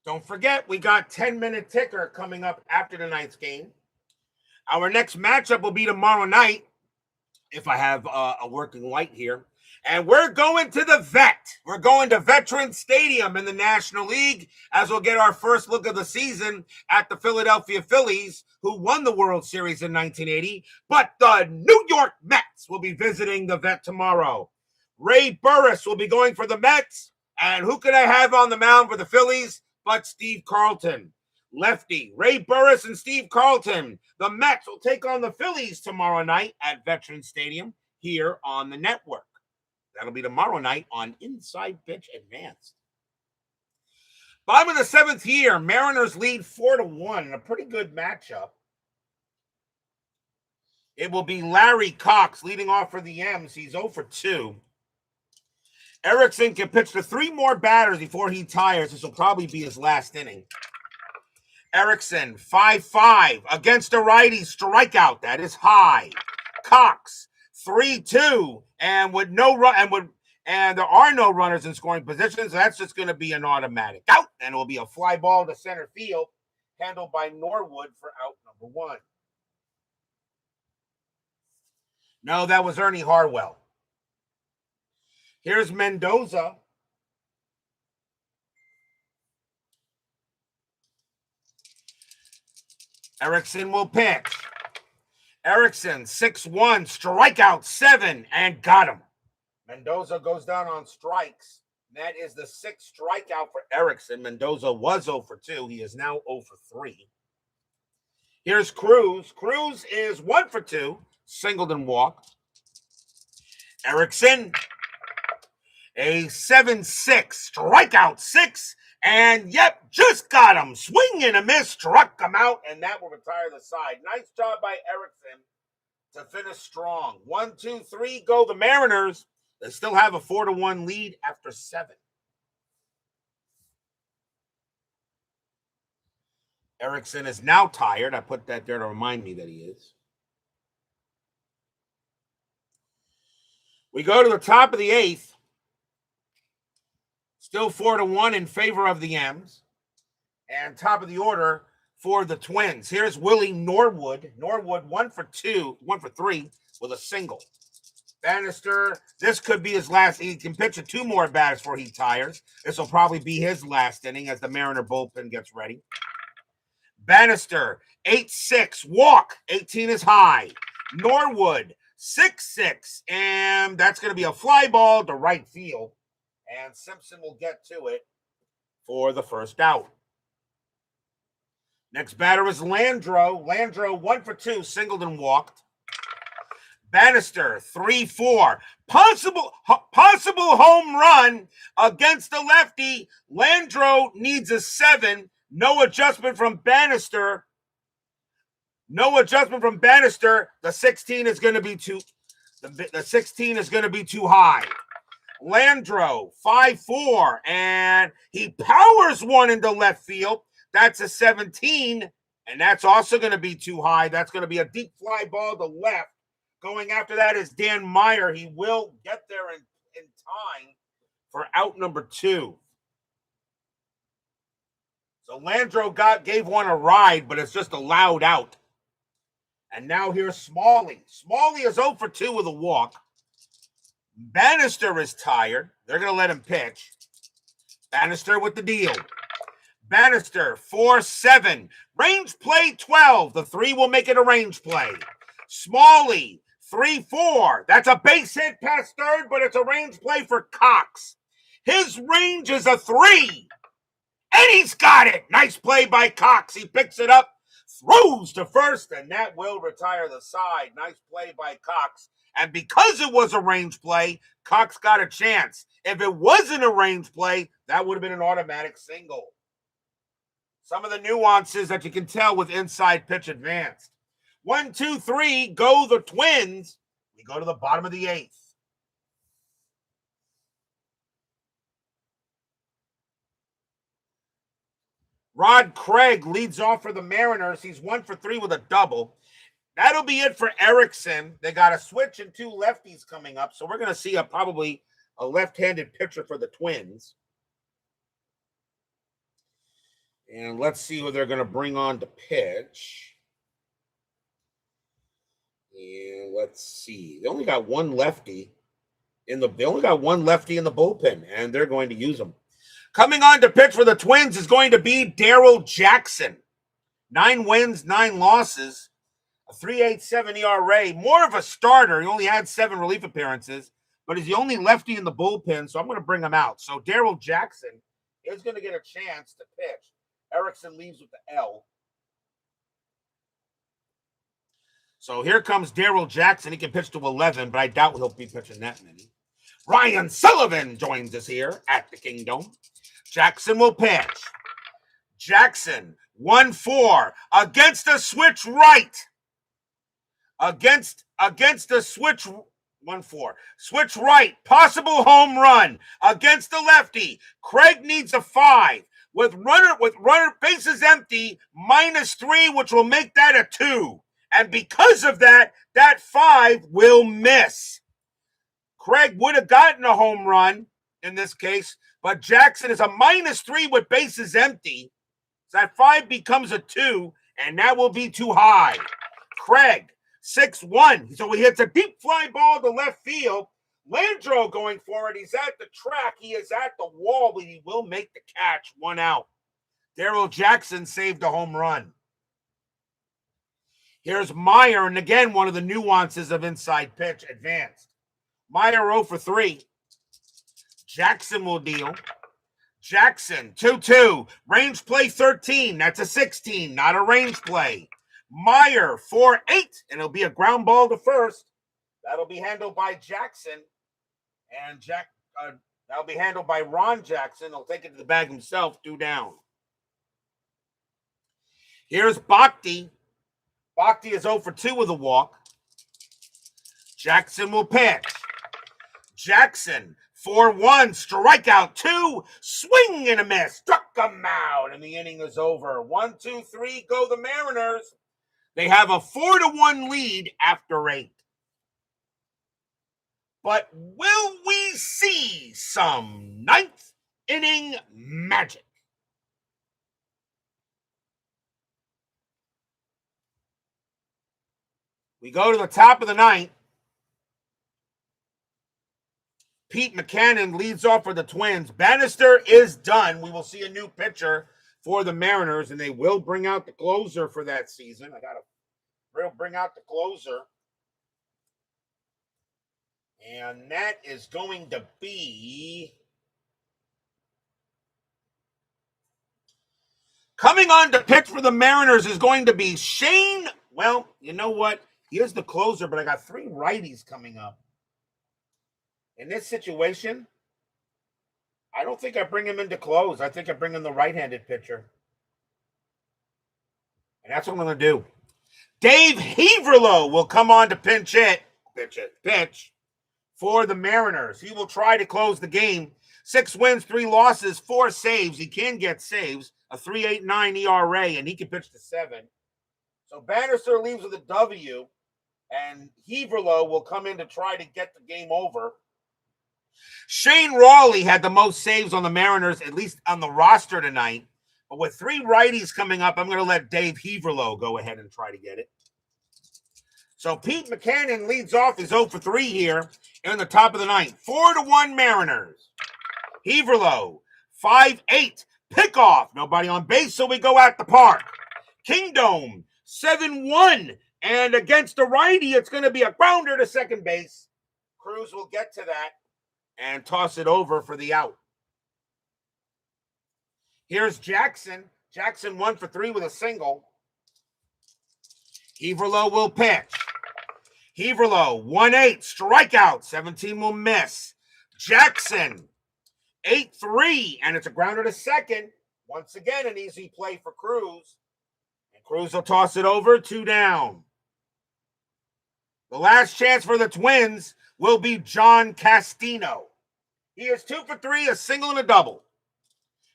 Speaker 1: Don't forget, we got 10-minute ticker coming up after tonight's game. Our next matchup will be tomorrow night, if I have a working light here. And we're going to the vet. We're going to Veterans Stadium in the National League as we'll get our first look of the season at the Philadelphia Phillies, who won the World Series in 1980. But the New York Mets will be visiting the vet tomorrow. Ray Burris will be going for the Mets. And who could I have on the mound for the Phillies but Steve Carlton? Lefty, Ray Burris and Steve Carlton. The Mets will take on the Phillies tomorrow night at Veterans Stadium here on the network. That'll be tomorrow night on Inside Pitch Advanced. Bottom of the seventh here, Mariners lead 4-1 in a pretty good matchup. It will be Larry Cox leading off for the M's. He's 0 for 2. Erickson can pitch to 3 more batters before he tires. This will probably be his last inning. Erickson, 5-5 against a righty strikeout. That is high. Cox, 3-2, and with no run, and there are no runners in scoring positions. So that's just going to be an automatic out, and it will be a fly ball to center field, handled by Norwood for out number 1. No, that was Ernie Harwell. Here's Mendoza. Erickson will pitch. Erickson, 6-1, strikeout 7, and got him. Mendoza goes down on strikes. That is the 6th strikeout for Erickson. Mendoza was 0 for 2. He is now 0 for 3. Here's Cruz. Cruz is 1 for 2, singled and walked. Erickson, a 7-6, strikeout 6, and yep, just got him. Swing and a miss, struck him out, and that will retire the side. Nice job by Erickson to finish strong. 1, 2, 3, go the Mariners. They still have a 4-1 lead after 7. Erickson is now tired. I put that there to remind me that he is. We go to the top of the 8th. Still 4-1 in favor of the M's. And top of the order for the Twins. Here's Willie Norwood. Norwood 1 for 3 with a single. Bannister, this could be his last. He can pitch to 2 more batters before he tires. This will probably be his last inning as the Mariner bullpen gets ready. Bannister, 8-6, walk, 18 is high. Norwood, 6-6, and that's going to be a fly ball to right field. And Simpson will get to it for the first out. Next batter is Landreau. Landreau, 1 for 2, singled and walked. Bannister, 3-4. Possible home run against the lefty. Landreau needs a 7. No adjustment from Bannister. The 16 is going to be too. The 16 is going to be too high. Landreau, 5-4, and he powers one into left field. That's a 17, and that's also going to be too high. That's going to be a deep fly ball to left. Going after that is Dan Meyer. He will get there in time for out number 2. So Landreau gave one a ride, but it's just a loud out. And now here's Smalley. Smalley is 0 for 2 with a walk. Bannister is tired. They're going to let him pitch. Bannister with the deal. Bannister, 4-7. Range play 12. The 3 will make it a range play. Smalley, 3-4. That's a base hit past third, but it's a range play for Cox. His range is a 3. And he's got it. Nice play by Cox. He picks it up, throws to first, and that will retire the side. Nice play by Cox. And because it was a range play, Cox got a chance. If it wasn't a range play, that would have been an automatic single. Some of the nuances that you can tell with Inside Pitch Advanced. 1, 2, 3, go the Twins. We go to the bottom of the 8th. Rod Craig leads off for the Mariners. He's 1 for 3 with a double. That'll be it for Erickson. They got a switch and 2 lefties coming up, so we're going to see probably a left-handed pitcher for the Twins. And let's see who they're going to bring on to pitch. And let's see. They only got one lefty in the bullpen, and they're going to use them. Coming on to pitch for the Twins is going to be Darryl Jackson. 9 wins, 9 losses, a 3.87 ERA. More of a starter. He only had 7 relief appearances, but he's the only lefty in the bullpen, so I'm going to bring him out. So Darryl Jackson is going to get a chance to pitch. Erickson leaves with the L. So here comes Darryl Jackson. He can pitch to 11, but I doubt he'll be pitching that many. Ryan Sullivan joins us here at the Kingdome. Jackson will pitch. Jackson, 1-4 against a switch right. Against a switch 1-4. Switch right. Possible home run against the lefty. Craig needs a 5. With runner bases empty, -3, which will make that a 2. And because of that, that 5 will miss. Craig would have gotten a home run in this case, but Jackson is a -3 with bases empty. So that 5 becomes a 2, and that will be too high. Craig, 6-1. So he hits a deep fly ball to left field. Landreau going forward. He's at the track. He is at the wall, but he will make the catch. 1 out. Darryl Jackson saved a home run. Here's Meyer, and again, one of the nuances of inside pitch advanced. Meyer 0 for 3. Jackson will deal. Jackson, 2-2. Range play 13. That's a 16, not a range play. Meyer, 4-8, and it'll be a ground ball to first. That'll be handled by Jackson. And that'll be handled by Ron Jackson. He'll take it to the bag himself, 2 down. Here's Bhakti. Bhakti is 0 for 2 with a walk. Jackson will pitch. Jackson, 4-1, strikeout 2, swing and a miss. Struck him out, and the inning is over. 1-2-3, go the Mariners. They have a 4-1 lead after 8. But will we see some 9th inning magic? We go to the top of the 9th. Pete Mackanin leads off for the Twins. Bannister is done. We will see a new pitcher for the Mariners, and they will bring out the closer for that season. I got to bring out the closer. And that is going to be... Coming on to pitch for the Mariners is going to be Shane. Well, you know what? He is the closer, but I got 3 righties coming up. In this situation, I don't think I bring him in to close. I think I bring in the right-handed pitcher. And that's what I'm going to do. Dave Heverlo will come on to pitch for the Mariners. He will try to close the game. 6 wins, 3 losses, 4 saves. He can get saves. A 3.89 ERA, and he can pitch to 7. So Bannister leaves with a W, and Heverlo will come in to try to get the game over. Shane Rawley had the most saves on the Mariners, at least on the roster tonight. But with 3 righties coming up, I'm going to let Dave Heverlo go ahead and try to get it. So Pete Mackanin leads off. He's 0 for 3 here in the top of the 9th. 4-1 Mariners. Heverlo, 5-8. Pickoff. Nobody on base, so we go at the park. Kingdome, 7-1. And against a righty, it's going to be a grounder to second base. Cruz will get to that and toss it over for the out. Here's Jackson. Jackson 1 for 3 with a single. Heverlo will pitch. Heverlo, 1-8, strikeout. 17 will miss. Jackson, 8-3, and it's a grounder to second. Once again, an easy play for Cruz. And Cruz will toss it over, 2 down. The last chance for the Twins will be John Castino. He is 2 for 3, a single and a double.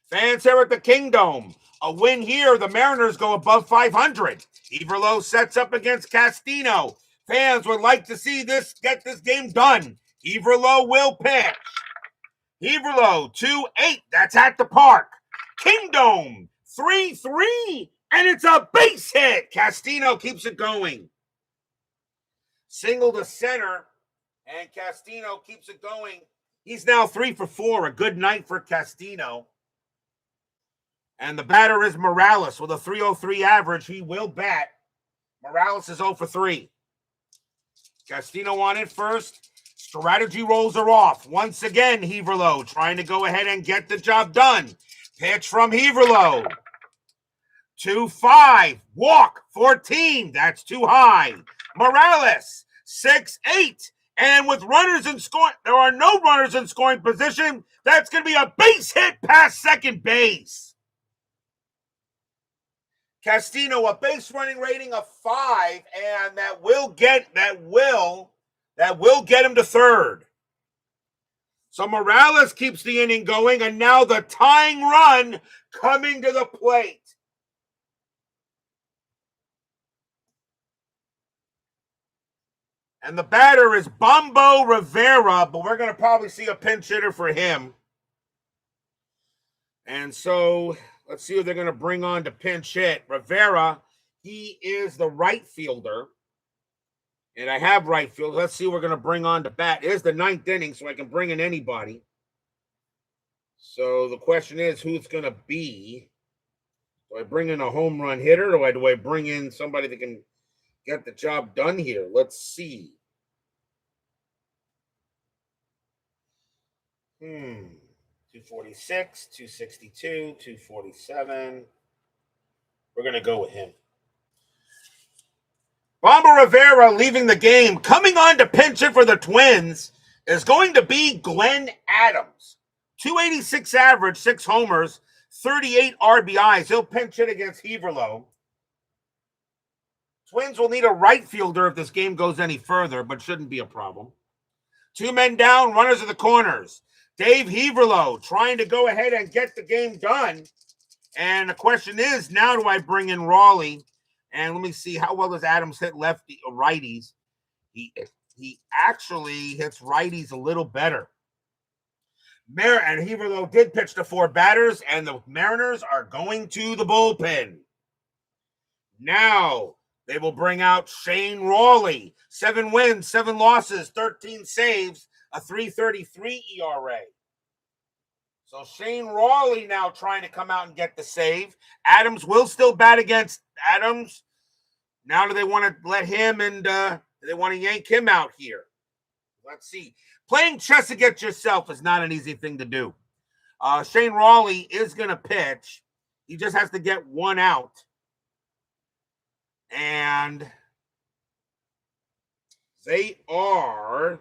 Speaker 1: Fans here at the Kingdome. A win here, the Mariners go above 500. Heverlo sets up against Castino. Fans would like to see get this game done. Heverlo will pitch. Heverlo, 2-8. That's at the park. Kingdome, 3-3, and it's a base hit. Castino keeps it going. Single to center, and Castino keeps it going. He's now 3 for 4. A good night for Castino. And the batter is Morales with a 303 average. He will bat. Morales is 0 for 3. Castino on it first. Strategy rolls are off. Once again, Heverlo trying to go ahead and get the job done. Pitch from Heverlo. 2-5. Walk. 14. That's too high. Morales. 6-8. And with runners in scoring, there are no runners in scoring position. That's going to be a base hit past second base. Castino, a base running rating of 5, and that will get him to third. So Morales keeps the inning going, and now the tying run coming to the plate. And the batter is Bombo Rivera, but we're going to probably see a pinch hitter for him. And so let's see who they're going to bring on to pinch hit. Rivera, he is the right fielder. And I have right field. Let's see who we're going to bring on to bat. It is the 9th inning, so I can bring in anybody. So the question is, who's going to be? Do I bring in a home run hitter, or do I bring in somebody that can get the job done here? Let's see. 246, 262, 247. We're going to go with him. Bombo Rivera leaving the game. Coming on to pinch it for the Twins is going to be Glenn Adams. 286 average, 6 homers, 38 RBIs. He'll pinch hit against Heverlo. Twins will need a right fielder if this game goes any further, but shouldn't be a problem. 2 men down, runners at the corners. Dave Heverlo trying to go ahead and get the game done. And the question is, now do I bring in Raleigh? And let me see, how well does Adams hit lefty or righties? He actually hits righties a little better. And Heverlo did pitch to 4 batters, and the Mariners are going to the bullpen. Now they will bring out Shane Raleigh. 7 wins, 7 losses, 13 saves, a 3.33 ERA. So Shane Raleigh now trying to come out and get the save. Adams will still bat against Adams. Now do they want to let him and do they want to yank him out here? Let's see. Playing chess against yourself is not an easy thing to do. Shane Raleigh is going to pitch. He just has to get 1 out. And they are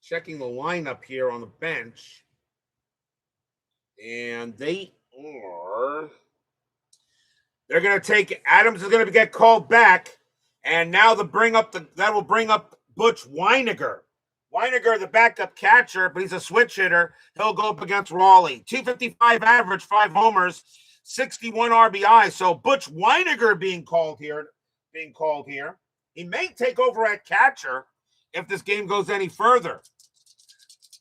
Speaker 1: checking the lineup here on the bench. And they're going to take, Adams is going to get called back. And now that will bring up Butch Weiniger. Weiniger, the backup catcher, but he's a switch hitter. He'll go up against Raleigh. 255 average, 5 homers, 61 RBI. So Butch Weiniger being called here. He may take over at catcher if this game goes any further.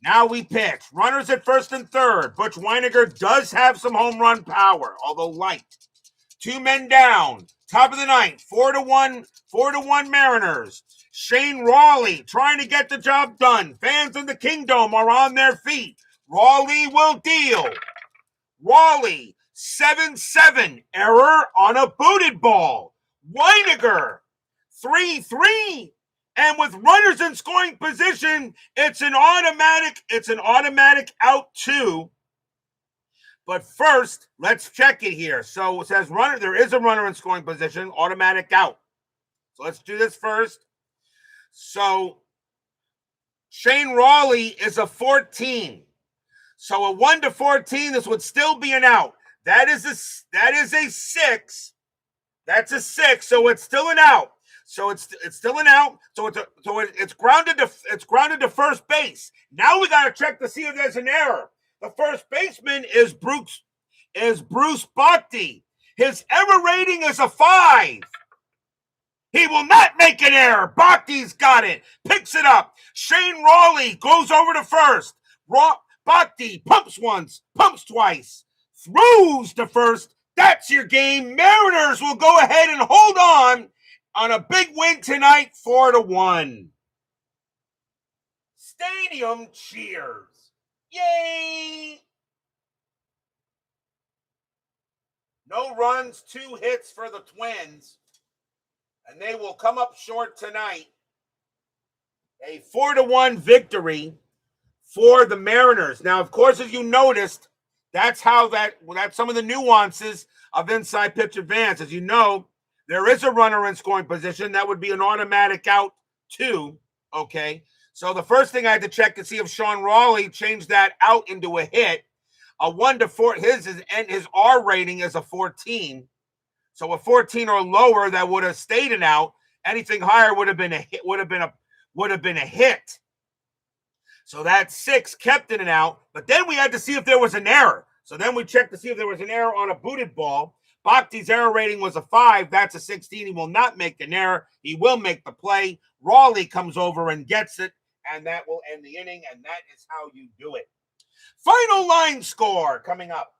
Speaker 1: Now we pitch. Runners at first and third. Butch Weiniger does have some home run power, although light. 2 men down. Top of the 9th. 4-1 Mariners. Shane Raleigh trying to get the job done. Fans in the Kingdome are on their feet. Raleigh will deal. Raleigh, 7-7. Error on a booted ball. Weiniger, 3-3. And with runners in scoring position, it's an automatic out 2. But first, let's check it here. So it says there is a runner in scoring position, automatic out. So let's do this first. So Shane Raleigh is a 14. So a 1-14, this would still be an out. That is a 6. That's a 6. So it's still an out. So it's still an out. So it's grounded to first base. Now we got to check to see if there's an error. The first baseman is Bruce Bhakti. His error rating is a 5. He will not make an error. Bhakti's got it. Picks it up. Shane Raleigh goes over to first. Bhakti pumps once, pumps twice, throws to first. That's your game. Mariners will go ahead and hold on a big win tonight, 4-1. Stadium cheers. Yay! No runs, 2 hits for the Twins. And they will come up short tonight. A 4-1 victory for the Mariners. Now, of course, as you noticed, that's some of the nuances of inside pitch advance. As you know, there is a runner in scoring position. That would be an automatic out too. Okay. So the first thing I had to check to see if Sean Raleigh changed that out into a hit. A 1-4, his R rating is a 14. So a 14 or lower, that would have stayed an out. Anything higher would have been a hit, would have been a hit. So that 6 kept it an out, but then we had to see if there was an error. So then we checked to see if there was an error on a booted ball. Bhakti's error rating was a 5. That's a 16. He will not make an error. He will make the play. Raleigh comes over and gets it, and that will end the inning, and that is how you do it. Final line score coming up.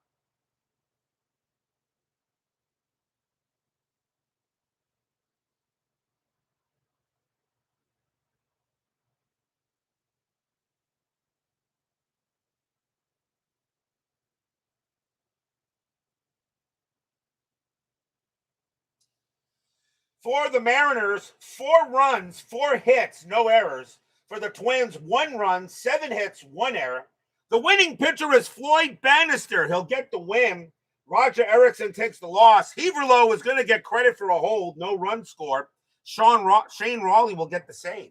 Speaker 1: For the Mariners, 4 runs, 4 hits, no errors. For the Twins, 1 run, 7 hits, 1 error. The winning pitcher is Floyd Bannister. He'll get the win. Roger Erickson takes the loss. Heverlo is going to get credit for a hold, no run score. Shane Raleigh will get the save.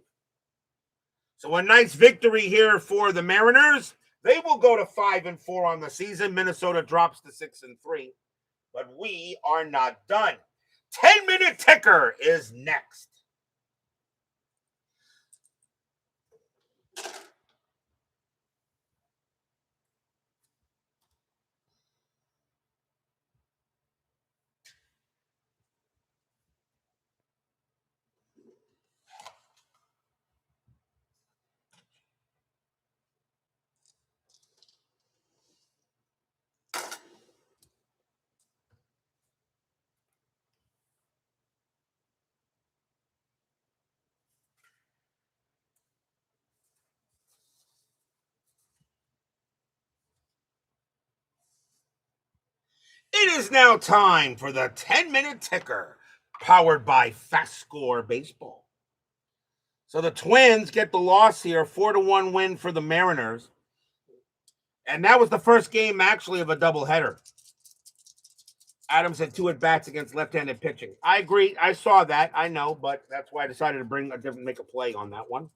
Speaker 1: So a nice victory here for the Mariners. They will go to 5-4 on the season. Minnesota drops to 6-3. But we are not done. 10-minute ticker is next. It is now time for the 10-minute ticker, powered by FastScore Baseball. So the Twins get the loss here, 4-1 win for the Mariners. And that was the first game, actually, of a doubleheader. Adams had 2 at-bats against left-handed pitching. I agree. I saw that. I know, but that's why I decided to make a play on that one.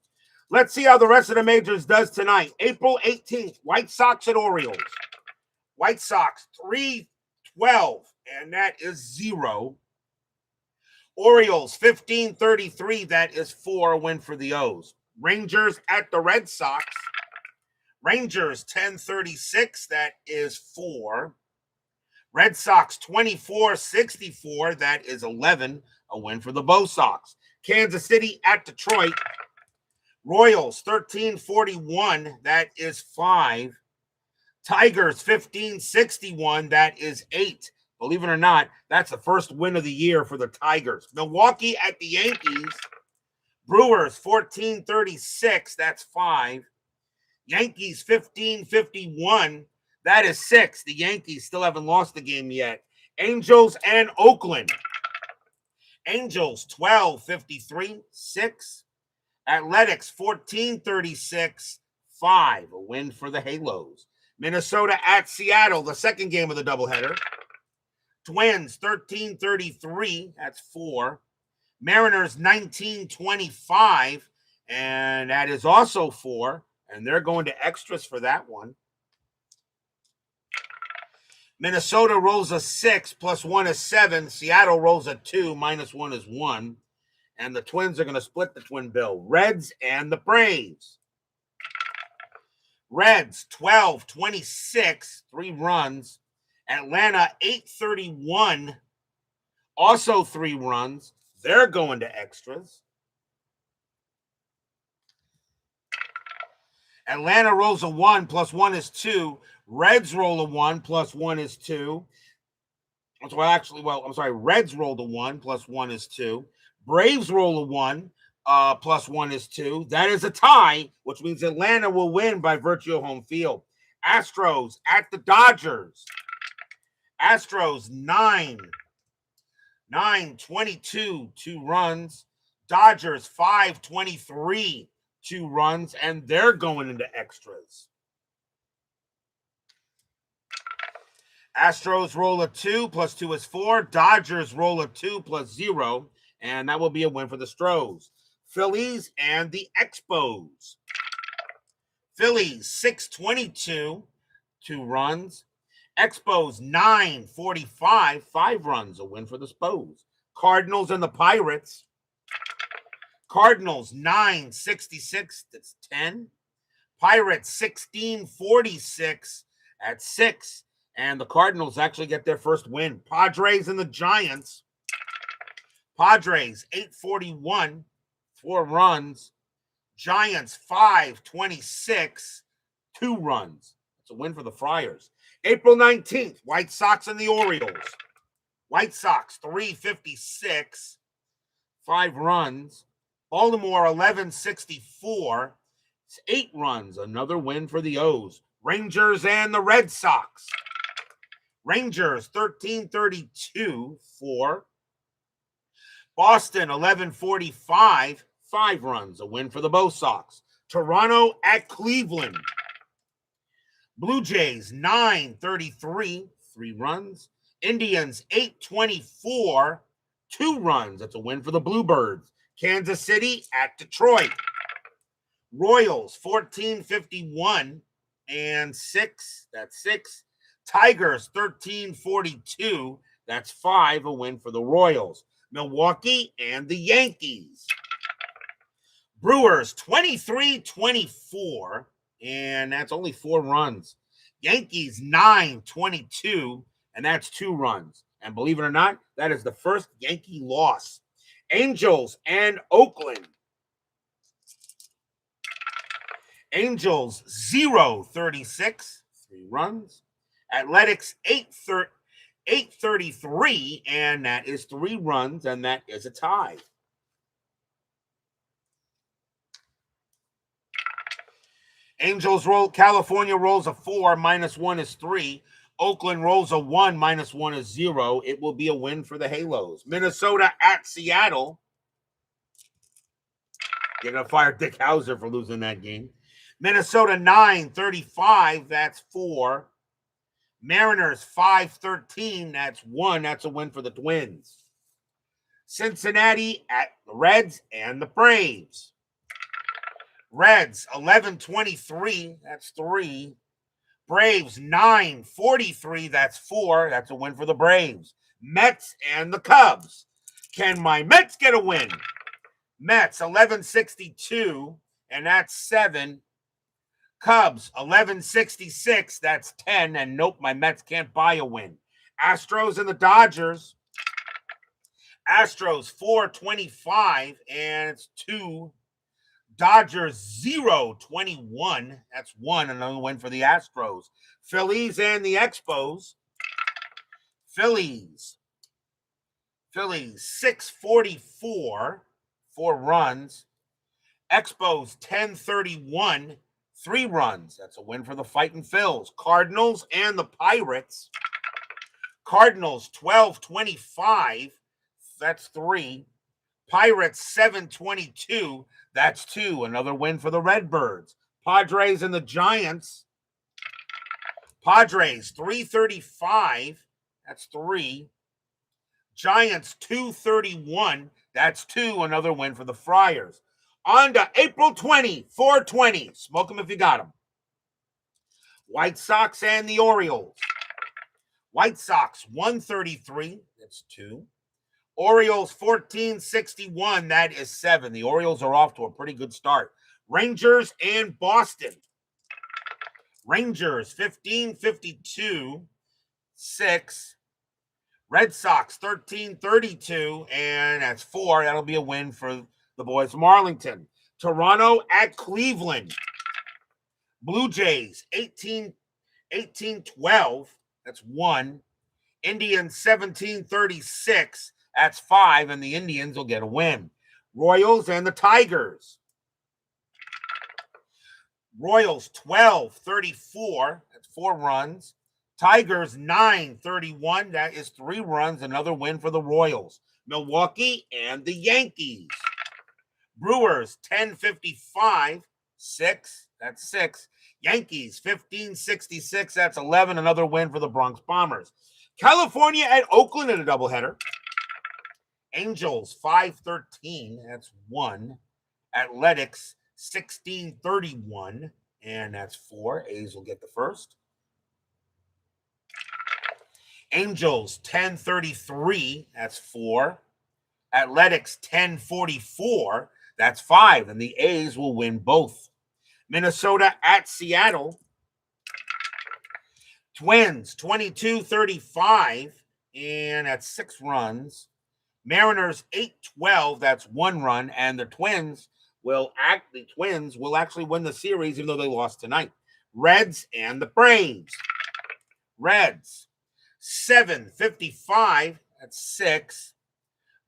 Speaker 1: Let's see how the rest of the majors does tonight. April 18th, White Sox at Orioles. White Sox, 3-12, and that is 0. Orioles, 15-33, that is 4, a win for the O's. Rangers at the Red Sox. Rangers, 10-36, that is 4. Red Sox, 24-64, that is 11, a win for the Bo Sox. Kansas City at Detroit. Royals, 13-41, that is 5. Tigers, 15-61, that is 8. Believe it or not, that's the first win of the year for the Tigers. Milwaukee at the Yankees. Brewers, 14-36, that's 5. Yankees, 15-51, that is 6. The Yankees still haven't lost the game yet. Angels and Oakland. Angels, 12-53, 6. Athletics, 14-36, 5. A win for the Halos. Minnesota at Seattle, the second game of the doubleheader. Twins, 13-33, that's 4. Mariners, 19-25, and that is also 4. And they're going to extras for that one. Minnesota rolls a 6, +1 is 7. Seattle rolls a 2, -1 is 1. And the Twins are going to split the twin bill. Reds and the Braves. Reds, 12-26, 3 runs. Atlanta, 8-31, also 3 runs. They're going to extras. Atlanta rolls a 1 plus 1 is 2. Reds roll a 1 plus 1 is 2. Reds rolled a 1 plus 1 is 2. Braves roll a 1 plus 1 is 2. That is a tie, which means Atlanta will win by virtue of home field. Astros at the Dodgers. Astros 9-22, 2 runs. Dodgers 5-23, 2 runs, and they're going into extras. Astros roll a 2 plus 2 is 4. Dodgers roll a 2 plus 0, and that will be a win for the Stros. Phillies and the Expos. Phillies 6-22, 2 runs. Expos 9-45, 5 runs, a win for the Spos. Cardinals and the Pirates. Cardinals 9-66, that's 10. Pirates 16-46 at 6. And the Cardinals actually get their first win. Padres and the Giants. Padres 8-41, 4 runs. Giants 5-26, 2 runs. It's a win for the Friars. April 19th, White Sox and the Orioles. White Sox 3-56, 5 runs. Baltimore 11-64, 8 runs. Another win for the O's. Rangers and the Red Sox. Rangers 13-32, 4. Boston 11-45, 5 runs. A win for the Bo Sox. Toronto at Cleveland. Blue Jays 9-33, 3 runs. Indians 8-24, 2 runs. That's a win for the Bluebirds. Kansas City at Detroit. Royals 14-51 and 6. That's 6. Tigers 13-42. That's 5. A win for the Royals. Milwaukee and the Yankees. Brewers 23-24, and that's only 4 runs. Yankees 9-22, and that's 2 runs. And believe it or not, that is the first Yankee loss. Angels and Oakland. Angels 0-36, 3 runs. Athletics 8-33, and that is 3 runs, and that is a tie. Angels roll. California rolls a 4, minus 1 is 3. Oakland rolls a 1, minus 1 is 0. It will be a win for the Halos. Minnesota at Seattle. You're going to fire Dick Hauser for losing that game. Minnesota 9-35, that's 4. Mariners 5-13, that's 1. That's a win for the Twins. Cincinnati at the Reds and the Braves. Reds 11-23, that's 3. Braves 9-43, that's 4. That's a win for the Braves. Mets and the Cubs. Can my Mets get a win? Mets 11-62, and that's 7. Cubs 11-66, that's 10. And nope, my Mets can't buy a win. Astros and the Dodgers. Astros 4-25, and it's 2. Dodgers 0-21. That's 1. Another win for the Astros. Phillies and the Expos. Phillies 6-44, 4 runs. Expos 10-31, 3 runs. That's a win for the Fightin' Phils. Cardinals and the Pirates. Cardinals 12-25. That's 3. Pirates 7-22. That's 2. Another win for the Redbirds. Padres and the Giants. Padres 3-35. That's 3. Giants 2-31. That's 2. Another win for the Friars. On to April 20, 420. Smoke them if you got them. White Sox and the Orioles. White Sox 133. That's 2. Orioles 14-61. That is 7. The Orioles are off to a pretty good start. Rangers and Boston. Rangers 15-52. 6. Red Sox 13-32. And that's 4. That'll be a win for the boys from Arlington. Toronto at Cleveland. Blue Jays 18-12. That's 1. Indians 17-36. That's 5. And the Indians will get a win. Royals and the Tigers. Royals 12-34. That's 4 runs. Tigers 9-31. That is 3 runs. Another win for the Royals. Milwaukee and the Yankees. Brewers 10-55. 6. That's 6. Yankees 15-66. That's 11. Another win for the Bronx Bombers. California at Oakland in a doubleheader. Angels 5-13. That's 1. Athletics 16-31. And that's 4. A's will get the first. Angels 10-33. That's 4. Athletics 10-44. That's 5. And the A's will win both. Minnesota at Seattle. Twins 22-35. And that's 6 runs. Mariners 8-12. That's 1 run. And the Twins will actually win the series, even though they lost tonight. Reds and the Braves. Reds 7-55. That's 6.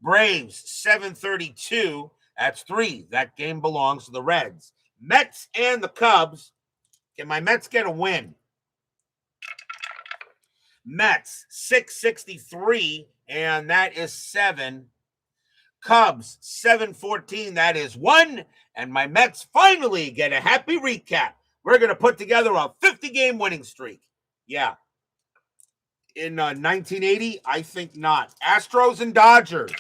Speaker 1: Braves 7-32. That's 3. That game belongs to the Reds. Mets and the Cubs. Can my Mets get a win? Mets 6-63, and that is 7. Cubs 7-14, that is 1. And my Mets finally get a happy recap. We're going to put together a 50-game winning streak. Yeah. In 1980, I think not. Astros and Dodgers.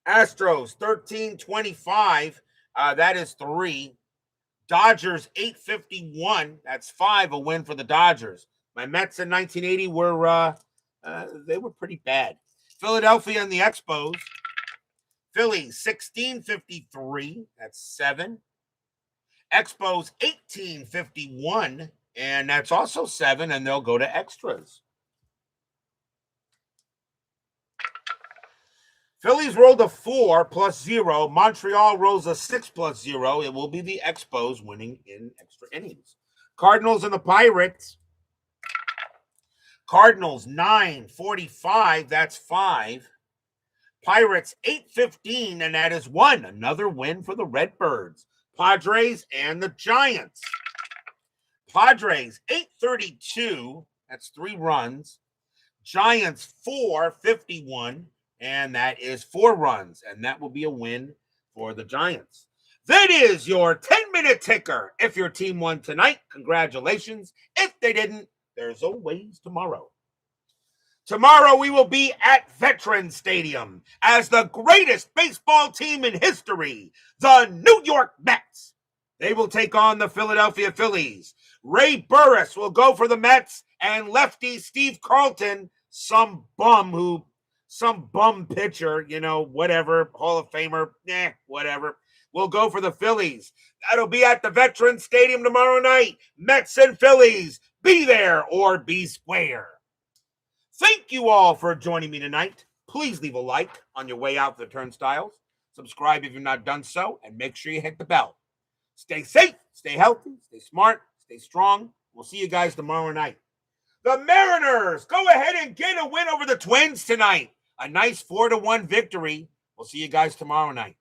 Speaker 1: Astros 13-25. That is 3. Dodgers 8-51. That's 5. A win for the Dodgers. My Mets in 1980 were they were pretty bad. Philadelphia and the Expos. Phillies 16-53. That's 7. Expos 18-51. And that's also 7. And they'll go to extras. Phillies rolled a 4 +0. Montreal rolls a 6 +0. It will be the Expos winning in extra innings. Cardinals and the Pirates. Cardinals 9-45. That's 5. Pirates 8-15. And that is 1. Another win for the Redbirds. Padres and the Giants. Padres 8-32. That's 3 runs. Giants 4-51. And that is 4 runs. And that will be a win for the Giants. That is your 10-minute ticker. If your team won tonight, congratulations. If they didn't, there's always tomorrow. Tomorrow we will be at Veterans Stadium as the greatest baseball team in history, the New York Mets. They will take on the Philadelphia Phillies. Ray Burris will go for the Mets, and lefty Steve Carlton, some bum pitcher, whatever, Hall of Famer, whatever, will go for the Phillies. That'll be at the Veterans Stadium tomorrow night. Mets and Phillies, be there or be square. Thank you all for joining me tonight. Please leave a like on your way out the turnstiles. Subscribe if you've not done so, and make sure you hit the bell. Stay safe, stay healthy, stay smart, stay strong. We'll see you guys tomorrow night. The Mariners go ahead and get a win over the Twins tonight. A nice 4-1 victory. We'll see you guys tomorrow night.